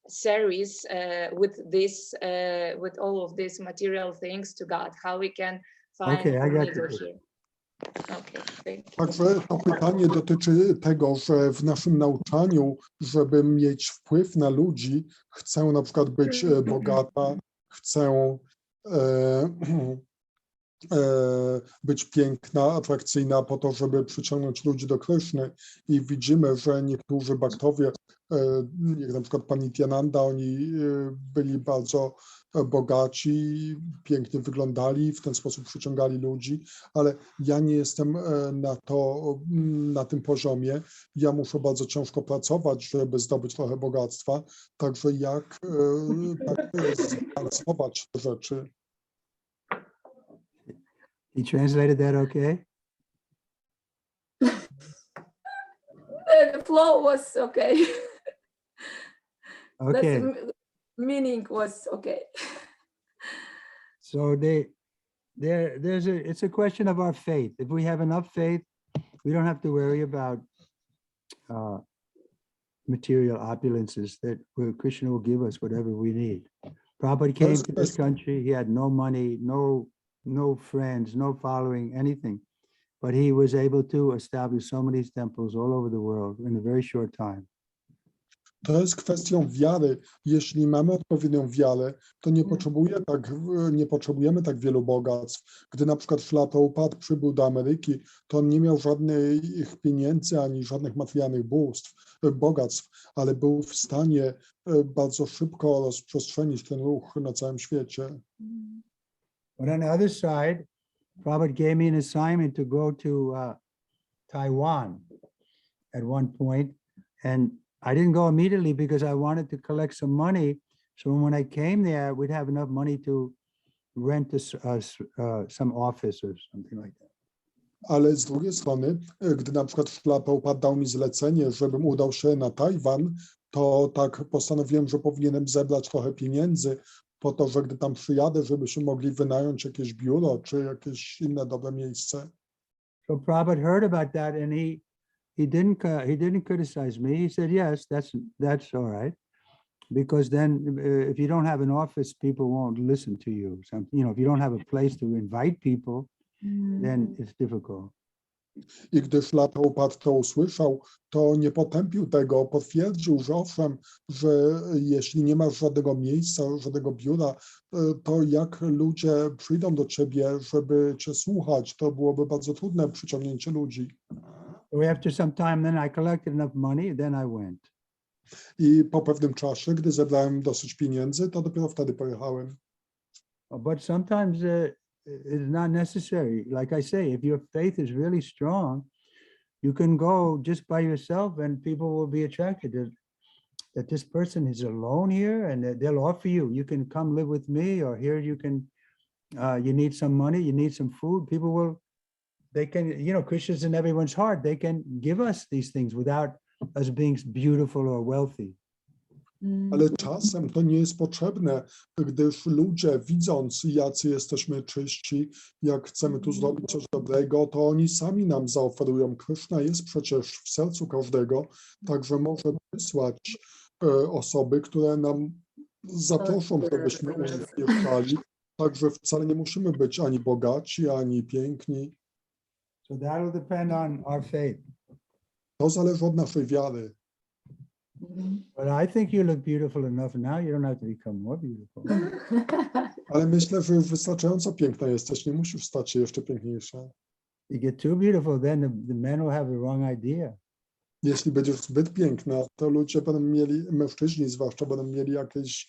service with this with all of these material things to God, how we can find Okay, I got middle you. here. Okay, thank you. Także to pytanie dotyczy tego, że w naszym nauczaniu, żeby mieć wpływ na ludzi, chcę na przykład być bogata, chcę być piękna, atrakcyjna po to, żeby przyciągnąć ludzi do Kryszny i widzimy, że niektórzy baktowie, jak na przykład pan Nityananda, oni byli bardzo bogaci, pięknie wyglądali, w ten sposób przyciągali ludzi, ale ja nie jestem na tym poziomie. Ja muszę bardzo ciężko pracować, żeby zdobyć trochę bogactwa, także jak zbalansować te rzeczy. He translated that okay? The flow was okay. Okay. Meaning was okay. So it's a question of our faith. If we have enough faith, we don't have to worry about material opulences, that Krishna will give us whatever we need. Prabhupada came to this country, he had no money, no friends, no following, anything. But he was able to establish so many temples all over the world in a very short time. To jest kwestią wiary. Jeśli mamy odpowiednią wiarę, to nie potrzebujemy tak wielu bogactw. Gdy na przykład Śrila Prabhupada przybył do Ameryki, to on nie miał żadnych pieniędzy ani żadnych materialnych bogactw, ale był w stanie bardzo szybko rozprzestrzenić ten ruch na całym świecie. But on the other side, Prabhupada gave me an assignment to go to Taiwan at one point, and I didn't go immediately because I wanted to collect some money. So when I came there, we'd have enough money to rent some office or something like that. Ale z drugiej strony, gdy na przykład Śrila Prabhupada dał mi zlecenie, żebym udał się na Tajwan, to tak postanowiłem, że powinienem zebrać trochę pieniędzy po to, że gdy tam przyjadę, żebyśmy mogli wynająć jakieś biuro czy jakieś inne dobre miejsce. So Prabhupada heard about that, and he didn't criticize me. He said, yes, that's all right. Because then if you don't have an office, people won't listen to you. If you don't have a place to invite people, then it's difficult. I gdy Śrila Prabhupada to usłyszał, to nie potępił tego, potwierdził, że owszem, że jeśli nie masz żadnego miejsca, żadnego biura, to jak ludzie przyjdą do ciebie, żeby cię słuchać, to byłoby bardzo trudne przyciągnięcie ludzi. So after some time, then I collected enough money, then I went. I po pewnym czasie, gdy zebrałem dosyć pieniędzy, to dopiero wtedy pojechałem. But sometimes it's not necessary. Like I say, if your faith is really strong, you can go just by yourself and people will be attracted that this person is alone here, and they'll offer you can come live with me, or here you can, you need some money, you need some food. They can, Krishna's in everyone's heart. They can give us these things without us being beautiful or wealthy. Ale czasem to nie jest potrzebne, gdyż ludzie, widząc, jacy jesteśmy czyści, jak chcemy tu zrobić coś dobrego, to oni sami nam zaoferują. Krishna jest przecież w sercu każdego, także może wysłać osoby, które nam zaproszą, żebyśmy u nich mieszkali. Także wcale nie musimy być ani bogaci, ani piękni. So that will depend on our faith. To zależy od naszej wiary. But I think you look beautiful enough now. You don't have to become more beautiful. Ale myślę, że już wystarczająco piękna jesteś, nie musisz stać się jeszcze piękniejsza. You get too beautiful, then the men will have the wrong idea. Jeśli będziesz zbyt piękna, to ludzie będą mieli, mężczyźni zwłaszcza, będą mieli jakieś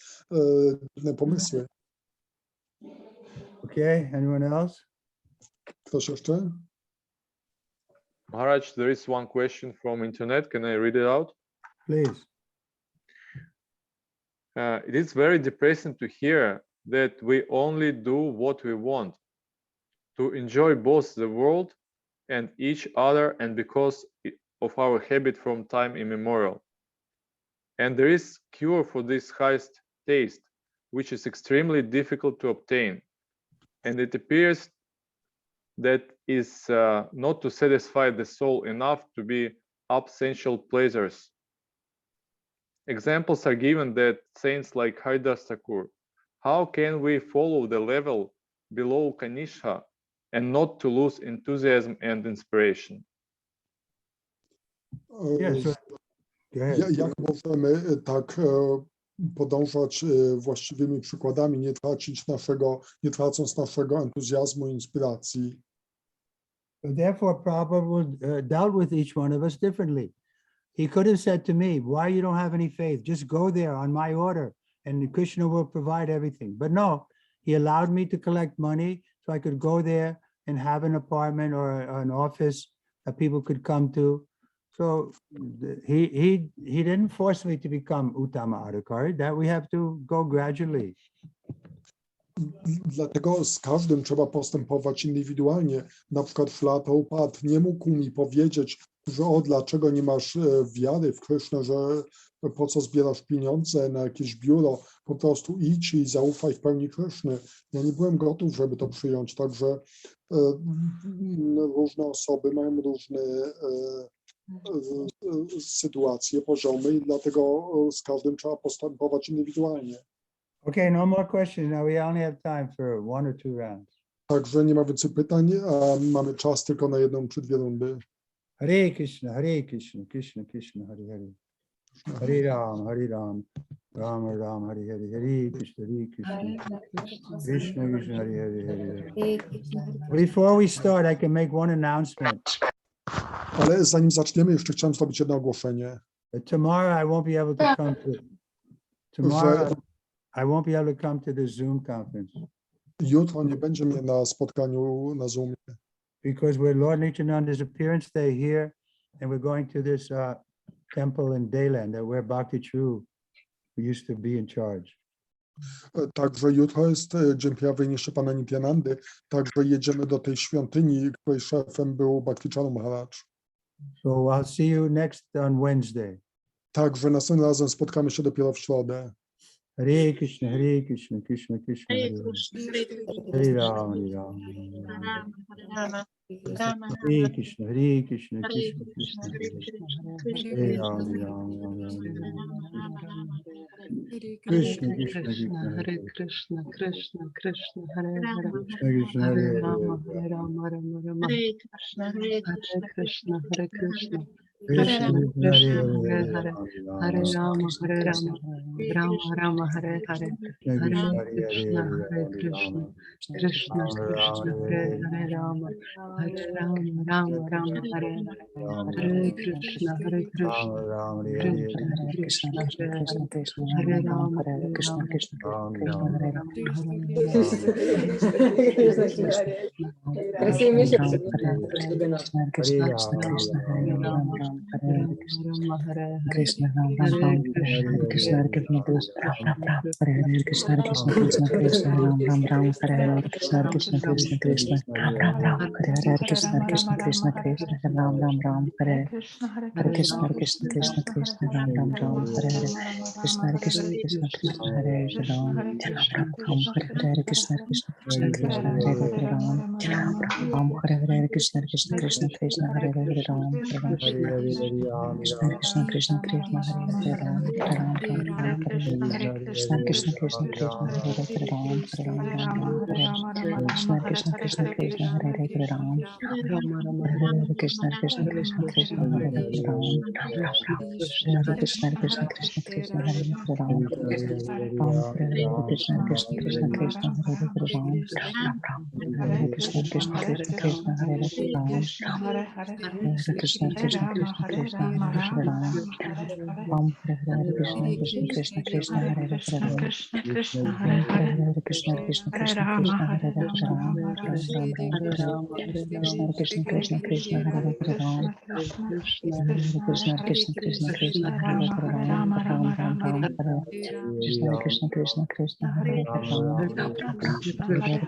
dziwne pomysły. Okay, anyone else? Ktoś jeszcze? Maharaj, there is one question from internet. Can I read it out? Please. It is very depressing to hear that we only do what we want, to enjoy both the world and each other, and because of our habit from time immemorial. And there is cure for this highest taste, which is extremely difficult to obtain. And it appears that is not to satisfy the soul enough to be absensual pleasures. Examples are given that saints like Haridas Thakur. How can we follow the level below Kanishka and not to lose enthusiasm and inspiration? Yes. Jak możemy tak podążać właściwymi przykładami, nie tracąc naszego entuzjazmu i inspiracji? Therefore, Prabhupada dealt with each one of us differently. He could have said to me, why you don't have any faith? Just go there on my order and Krishna will provide everything. But no, he allowed me to collect money so I could go there and have an apartment or an office that people could come to. So he didn't force me to become Uttama Adhikari, that we have to go gradually. Dlatego z każdym trzeba postępować indywidualnie. Na przykład Prabhupada nie mógł mi powiedzieć, że dlaczego nie masz wiary w Krysznę, że po co zbierasz pieniądze na jakieś biuro, po prostu idź i zaufaj w pełni Kryszny. Ja nie byłem gotów, żeby to przyjąć, także różne osoby mają różne sytuacje, poziomy i dlatego z każdym trzeba postępować indywidualnie. Okay, no more questions. Now we only have time for 1 or 2 rounds. Także nie ma więcej pytań, a mamy czas tylko na 1 czy 2 rundy. Hare Krishna, Krishna Krishna, Hare Hare. Hare Ram, Rama Ram, Hare Hare, Hare Krishna, Krishna Krishna, Hare Hare, Hare Hare. Before we start, I can make one announcement. Ale zanim zaczniemy, jeszcze chciałem zrobić jedno ogłoszenie. Tomorrow I won't be able to come to. Tomorrow I won't be able to come to the Zoom conference. Jutro nie będzie mnie na spotkaniu na Zoomie. Because we're Lord Nityananda's appearance day here, and we're going to this temple in Dayland that where Bhakti True used to be in charge. Także jutro jest dzień pojawienia jeszcze Pana Nityanandy, także jedziemy do tej świątyni, której szefem był Bhaktichara Maharaj. So I'll see you next on Wednesday. Także następnym razem spotkamy się dopiero w środę. Hare Krishna, Krishna Krishna, Hare Hare Ram, Hare Ram. Hare Krishna, Krishna Krishna, Hare Ram, Hare Ram. Krishna Krishna, Hare Krishna, Krishna Krishna, Hare Hare. Krishna Hare Hare Rama, Hare Rama, Rama Rama. Hare Krishna, Hare Krishna, Hare Krishna. Krishna Krishna Hare Krishna, Hare Hare, Hare. Hare Rama, Hare Rama. Rama Rama, Hare Hare. Hare Krishna, Hare Krishna. Krishna Krishna, Hare Hare Rama. Hare Rama, Rama Rama, Hare Hare. Hare Krishna, Hare Krishna. Krishna Krishna, Hare Rama, Hare Krishna, Krishna Krishna, Hare Rama, Красивее Krishna Krishna Ram Ram Ram Hare Krishna Krishna Krishna Ram Ram Hare Krishna Krishna Krishna Krishna Ram Ram Ram Hare Krishna Krishna Krishna Krishna Ram Ram Ram Hare Krishna Krishna Krishna Krishna Ram Ram Ram Hare Krishna Krishna Krishna Krishna Ram Ram Ram Hare Krishna Krishna Krishna Krishna Hare Ram Ram Hare Krishna Krishna Krishna Krishna Hare Ram Ram Hare Krishna Krishna Krishna Krishna Hare Ram Krishna Krishna Krishna Hare Ram Ram Krishna Krishna Krishna Krishna Hare Ram Krishna Krishna Krishna Krishna Hare Ram Krishna Krishna Krishna Krishna Hare Ram Krishna Krishna Krishna Krishna Hare Ram Krishna Krishna Krishna Krishna Hare Ram Krishna Krishna Krishna Krishna Hare Ram Krishna Krishna Krishna Krishna Hare Ram Hare Krishna Krishna Krishna Krishna Hare Ram Hare Krishna Krishna Krishna Krishna Hare Ram Krishna Krishna Krishna Krishna Hare Ram Krishna Krishna Krishna Krishna Hare Ram Krishna Krishna Krishna Krishna Hare Ram Hare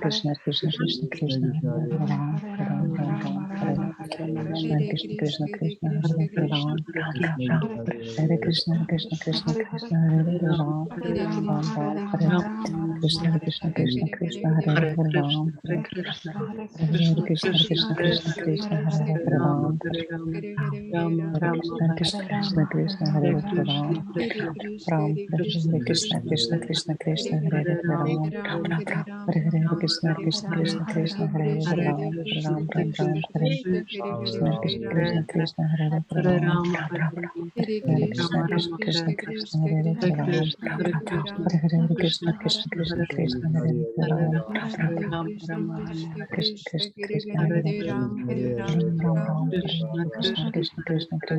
Krishna Krishna Krishna Krishna Hare Ram Krishna Krishna Krishna Hare Ram Hare Krishna Krishna Krishna Krishna Hare Ram Krishna Krishna Krishna Krishna Hare Ram Hare Krishna Krishna Krishna Krishna Hare Ram Krishna Krishna Krishna Hare Ram Hare Krishna Krishna Krishna Krishna Hare Ram Hare Krishna Krishna Krishna Krishna Hare Ram Hare Krishna Krishna Krishna Hare Ram Hare Krishna Krishna Krishna Krishna Hare Ram Hare Krishna Krishna Krishna Krishna Hare Ram Krishna Krishna Krishna Krishna Hare Ram Hare Krishna, Krishna Krishna, Krishna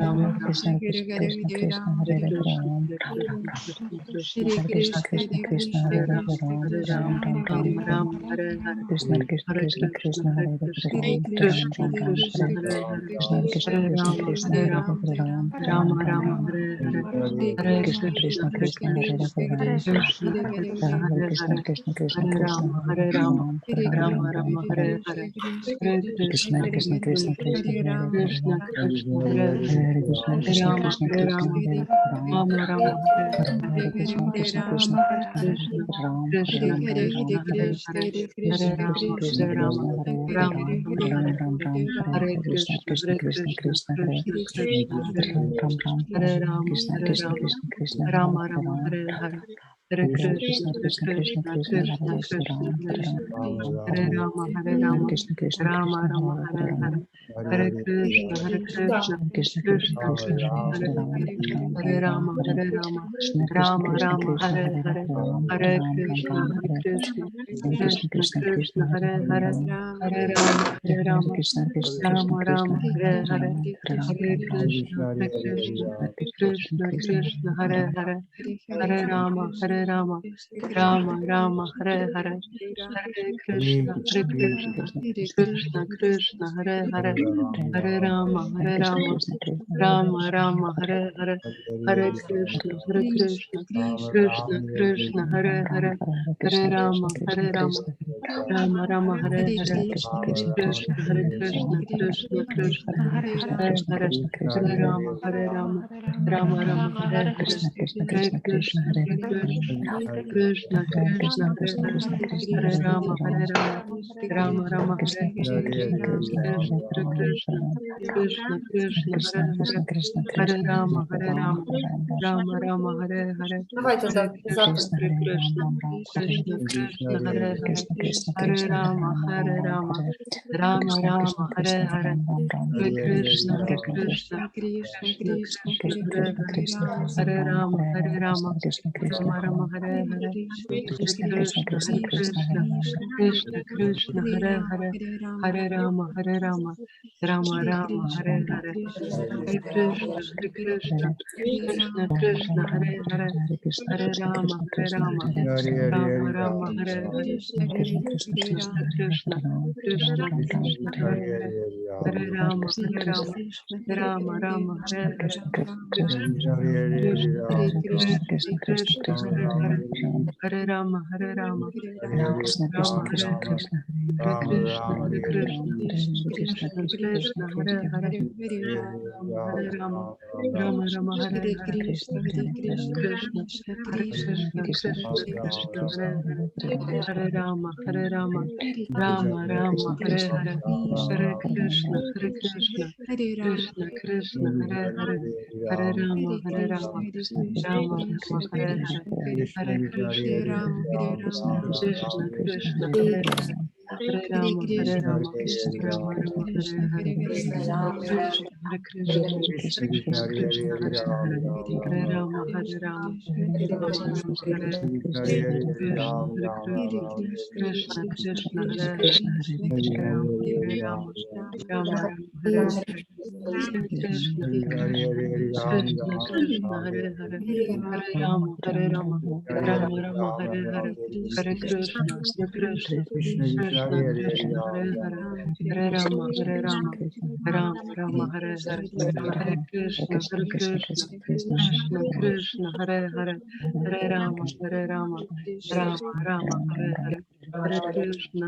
Krishna, Hare Rama, Hare Rama, Rama Rama, Hare Hare, Hare Krishna, Krishna Krishna, Hare Hare Rama, Hare Rama, Rama Rama, Hare Hare, Hare Krishna, Krishna Krishna, Hare Hare, Hare Rama, Rama Rama, Hare Hare, Hare Krishna, Krishna Krishna, Hare Hare, Hare Rama, Rama Rama, Hare Hare, Hare Krishna, Krishna Krishna, Hare Hare, Hare Rama, Rama Rama, Hare Hare, Hare Krishna, Krishna Krishna, Hare Hare, Hare Rama, Rama Rama, Hare Hare, Krishna Krishna, Krishna Krishna, Hare Hare, Hare Rama, Rama Rama, Hare Hare, Hare Krishna, Krishna Krishna, Hare Rama, Rama Rama, Hare Hare, Krishna Krishna, Hare Hare, Hare Rama, Rama Rama, Hare Hare, Hare Krishna, Krishna Hare Hare, Hare Rama, Rama Rama, Hare Hare, Hare Krishna, Krishna Hare Hare, Hare Rama, Rama Rama, Hare Hare, Krishna Krishna, Hare Hare, Hare Rama, Rama Rama, Hare Hare, Hare Krishna, Krishna Krishna, Hare Hare, Hare Rama, Rama Rama, Hare Hare, Krishna Krishna, Hare Hare, Hare Rama, Rama Rama, Hare Hare, Krishna Krishna, Hare Hare, Hare Rama, Rama Hare Hare, Hare Krishna, Krishna Hare Hare, Hare Rama, Rama Hare Hare, Krishna Krishna Hare Hare, Hare Rama, Rama Rama, Hare Hare, Hare Krishna, Krishna Hare Hare, Hare Rama, Rama Rama, Hare Hare, Hare Krishna, Krishna Hare Hare, Hare Rama, Rama Rama, Hare Hare, Hare Krishna, Krishna Hare Hare, Hare Rama, Rama Rama, Hare Hare, Krishna Hare Hare, Hare Rama, Rama Hare Hare, Hare Krishna, Krishna Hare Hare, Hare Rama, Rama Rama, Hare Hare, Hare Krishna, Krishna Hare Hare, Hare Rama, Rama Rama, Hare Hare, Hare Krishna, Krishna Hare Hare, Hare Rama, Rama Rama, Hare Hare,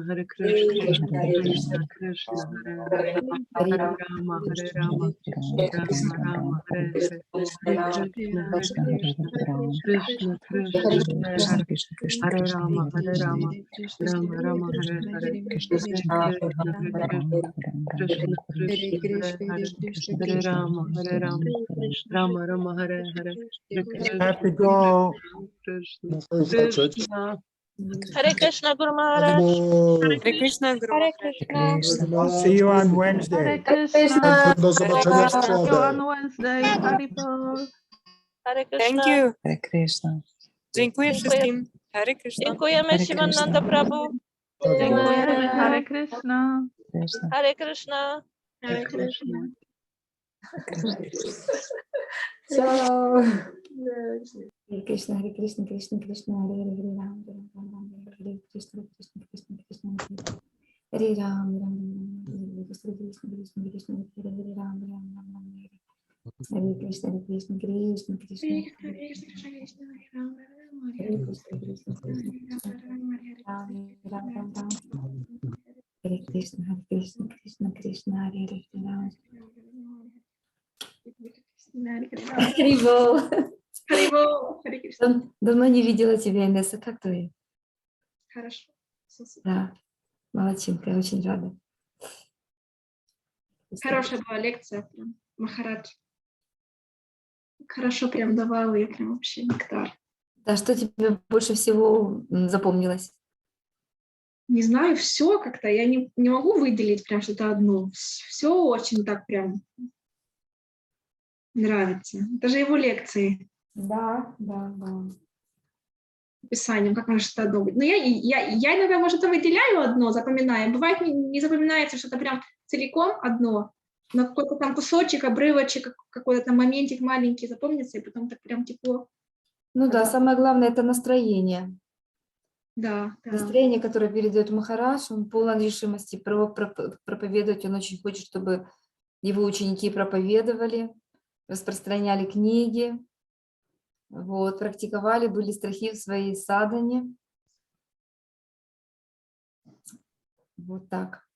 Hare Krishna, Krishna Hare Hare, Hare Rama, Rama Rama, Hare Hare, Hare Krishna, Krishna Hare Hare, Hare Rama, Rama Rama, Hare Hare, Hare Krishna, Krishna Hare Hare, Hare Rama, Rama Rama, Hare Hare, Hare Have to Krishna, go. Krishna. Hare Krishna, Guru Maharaj. Hare Krishna, Guru Hare Maharaj. Krishna. See you on Wednesday. Hare Krishna. Do zobaczenia w See you środę. on Wednesday. Haribol. Hare Thank Krishna. you. Hare Krishna. Dziękuję wszystkim. Hare Krishna. Dziękujemy Hare Sivananda Krishna. Prabhu. Dziękujemy. Hare Krishna. Кришна. Харе Кришна. Харе Кришна. Чао. Харе Кришна, Харе Кришна, Кришна, Кришна, Харе Харе, Харе Рам, Рам, Рам, Рам, Харе Кришна, Кришна, Кришна, Кришна, Харе Рам, Рам, Рам, Кришна, Кришна, Кришна, Кришна, Харе Рам, Рам, Рам, Рам, Харе Кришна, Кришна, Кришна, Кришна, Харе Кришна, Кришна, Кришна, Рам, Рам, Рам, Рам. Харе Кришна, Харе Кришна, Кришна, Кришна, Харе Харе, Рам. Харибол. Харибол. Харе Кришна. Давно не видела тебя, Инесса. Как ты? Хорошо. Да, молодчинка, я очень рада. Хорошая была лекция, прям, Махарадж. Хорошо прям давал, я прям вообще нектар. Да, что тебе больше всего запомнилось? Не знаю, все как-то, я не могу выделить прям что-то одно. Все очень так прям нравится. Даже его лекции. Да, да, да. Описанием, как может что-то одно быть. Но я иногда, может, выделяю одно, запоминаю. Бывает, не запоминается что-то прям целиком одно, но какой-то там кусочек, обрывочек, какой-то там моментик маленький запомнится, и потом так прям тепло. Ну да, самое главное — это настроение. Да, да. Настроение, которое передает Махарадж, он полон решимости проповедовать, он очень хочет, чтобы его ученики проповедовали, распространяли книги, вот, практиковали, были страхи в своей садхане. Вот так.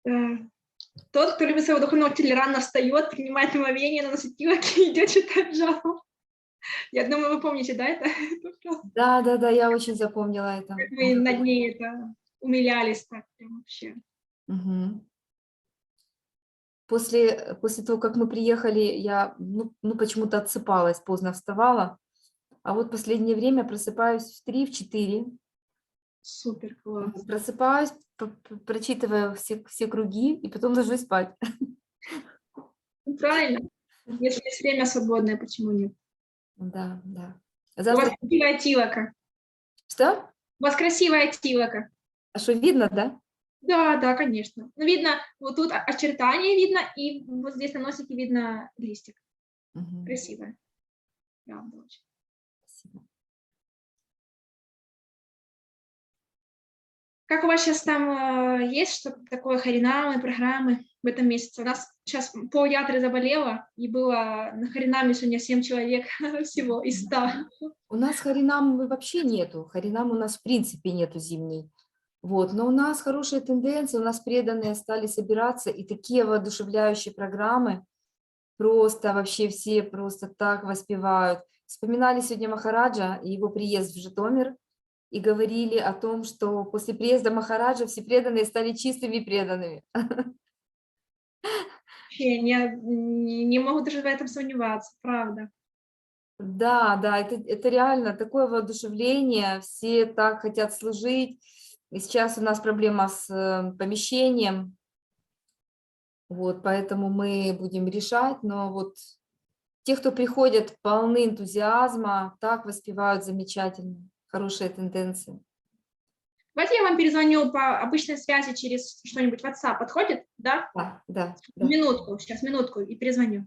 Да. Тот, кто любит своего духовного учителя, рано встает, принимает омовение, наносит тилоки и идет читать жалобу. Я думаю, вы помните, да, это? Да, да, да, я очень запомнила это. Мы над ней это умилялись так прям вообще. Угу. После того, как мы приехали, я почему-то отсыпалась, поздно вставала. А вот последнее время просыпаюсь в 3, в 4. Супер, класс. Просыпаюсь, прочитываю все круги и потом ложусь спать. Правильно. Если есть время свободное, почему нет? Да, да. У вас красивая тилока. Что? У вас красивая тилока. А что, видно, да? Да, да, конечно. Ну, видно, вот тут очертания видно, и вот здесь на носике видно листик. Угу. Красивая. Правда, очень. Спасибо. Как у вас сейчас там есть что-то такое, харинамы, программы в этом месяце? У нас сейчас пол-ятры заболело, и было на харинаме сегодня 7 человек всего из 100. У нас харинамы вообще нету. Харинам у нас в принципе нету зимней. Вот. Но у нас хорошая тенденция, у нас преданные стали собираться, и такие воодушевляющие программы. Просто вообще все просто так воспевают. Вспоминали сегодня Махараджа и его приезд в Житомир, и говорили о том, что после приезда Махараджа все преданные стали чистыми преданными. Я не могу даже в этом сомневаться, правда. Да, да, это реально такое воодушевление, все так хотят служить. И сейчас у нас проблема с помещением, вот, поэтому мы будем решать, но вот те, кто приходят, полны энтузиазма, так воспевают замечательно, хорошие тенденции. Давайте я вам перезвоню по обычной связи через что-нибудь, WhatsApp подходит, да? Да, да. Минутку, сейчас, минутку, и перезвоню.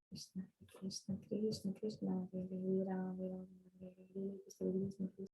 Кришна, Кришна, Кришна, Кришна, Кришна, Кришна, Кришна,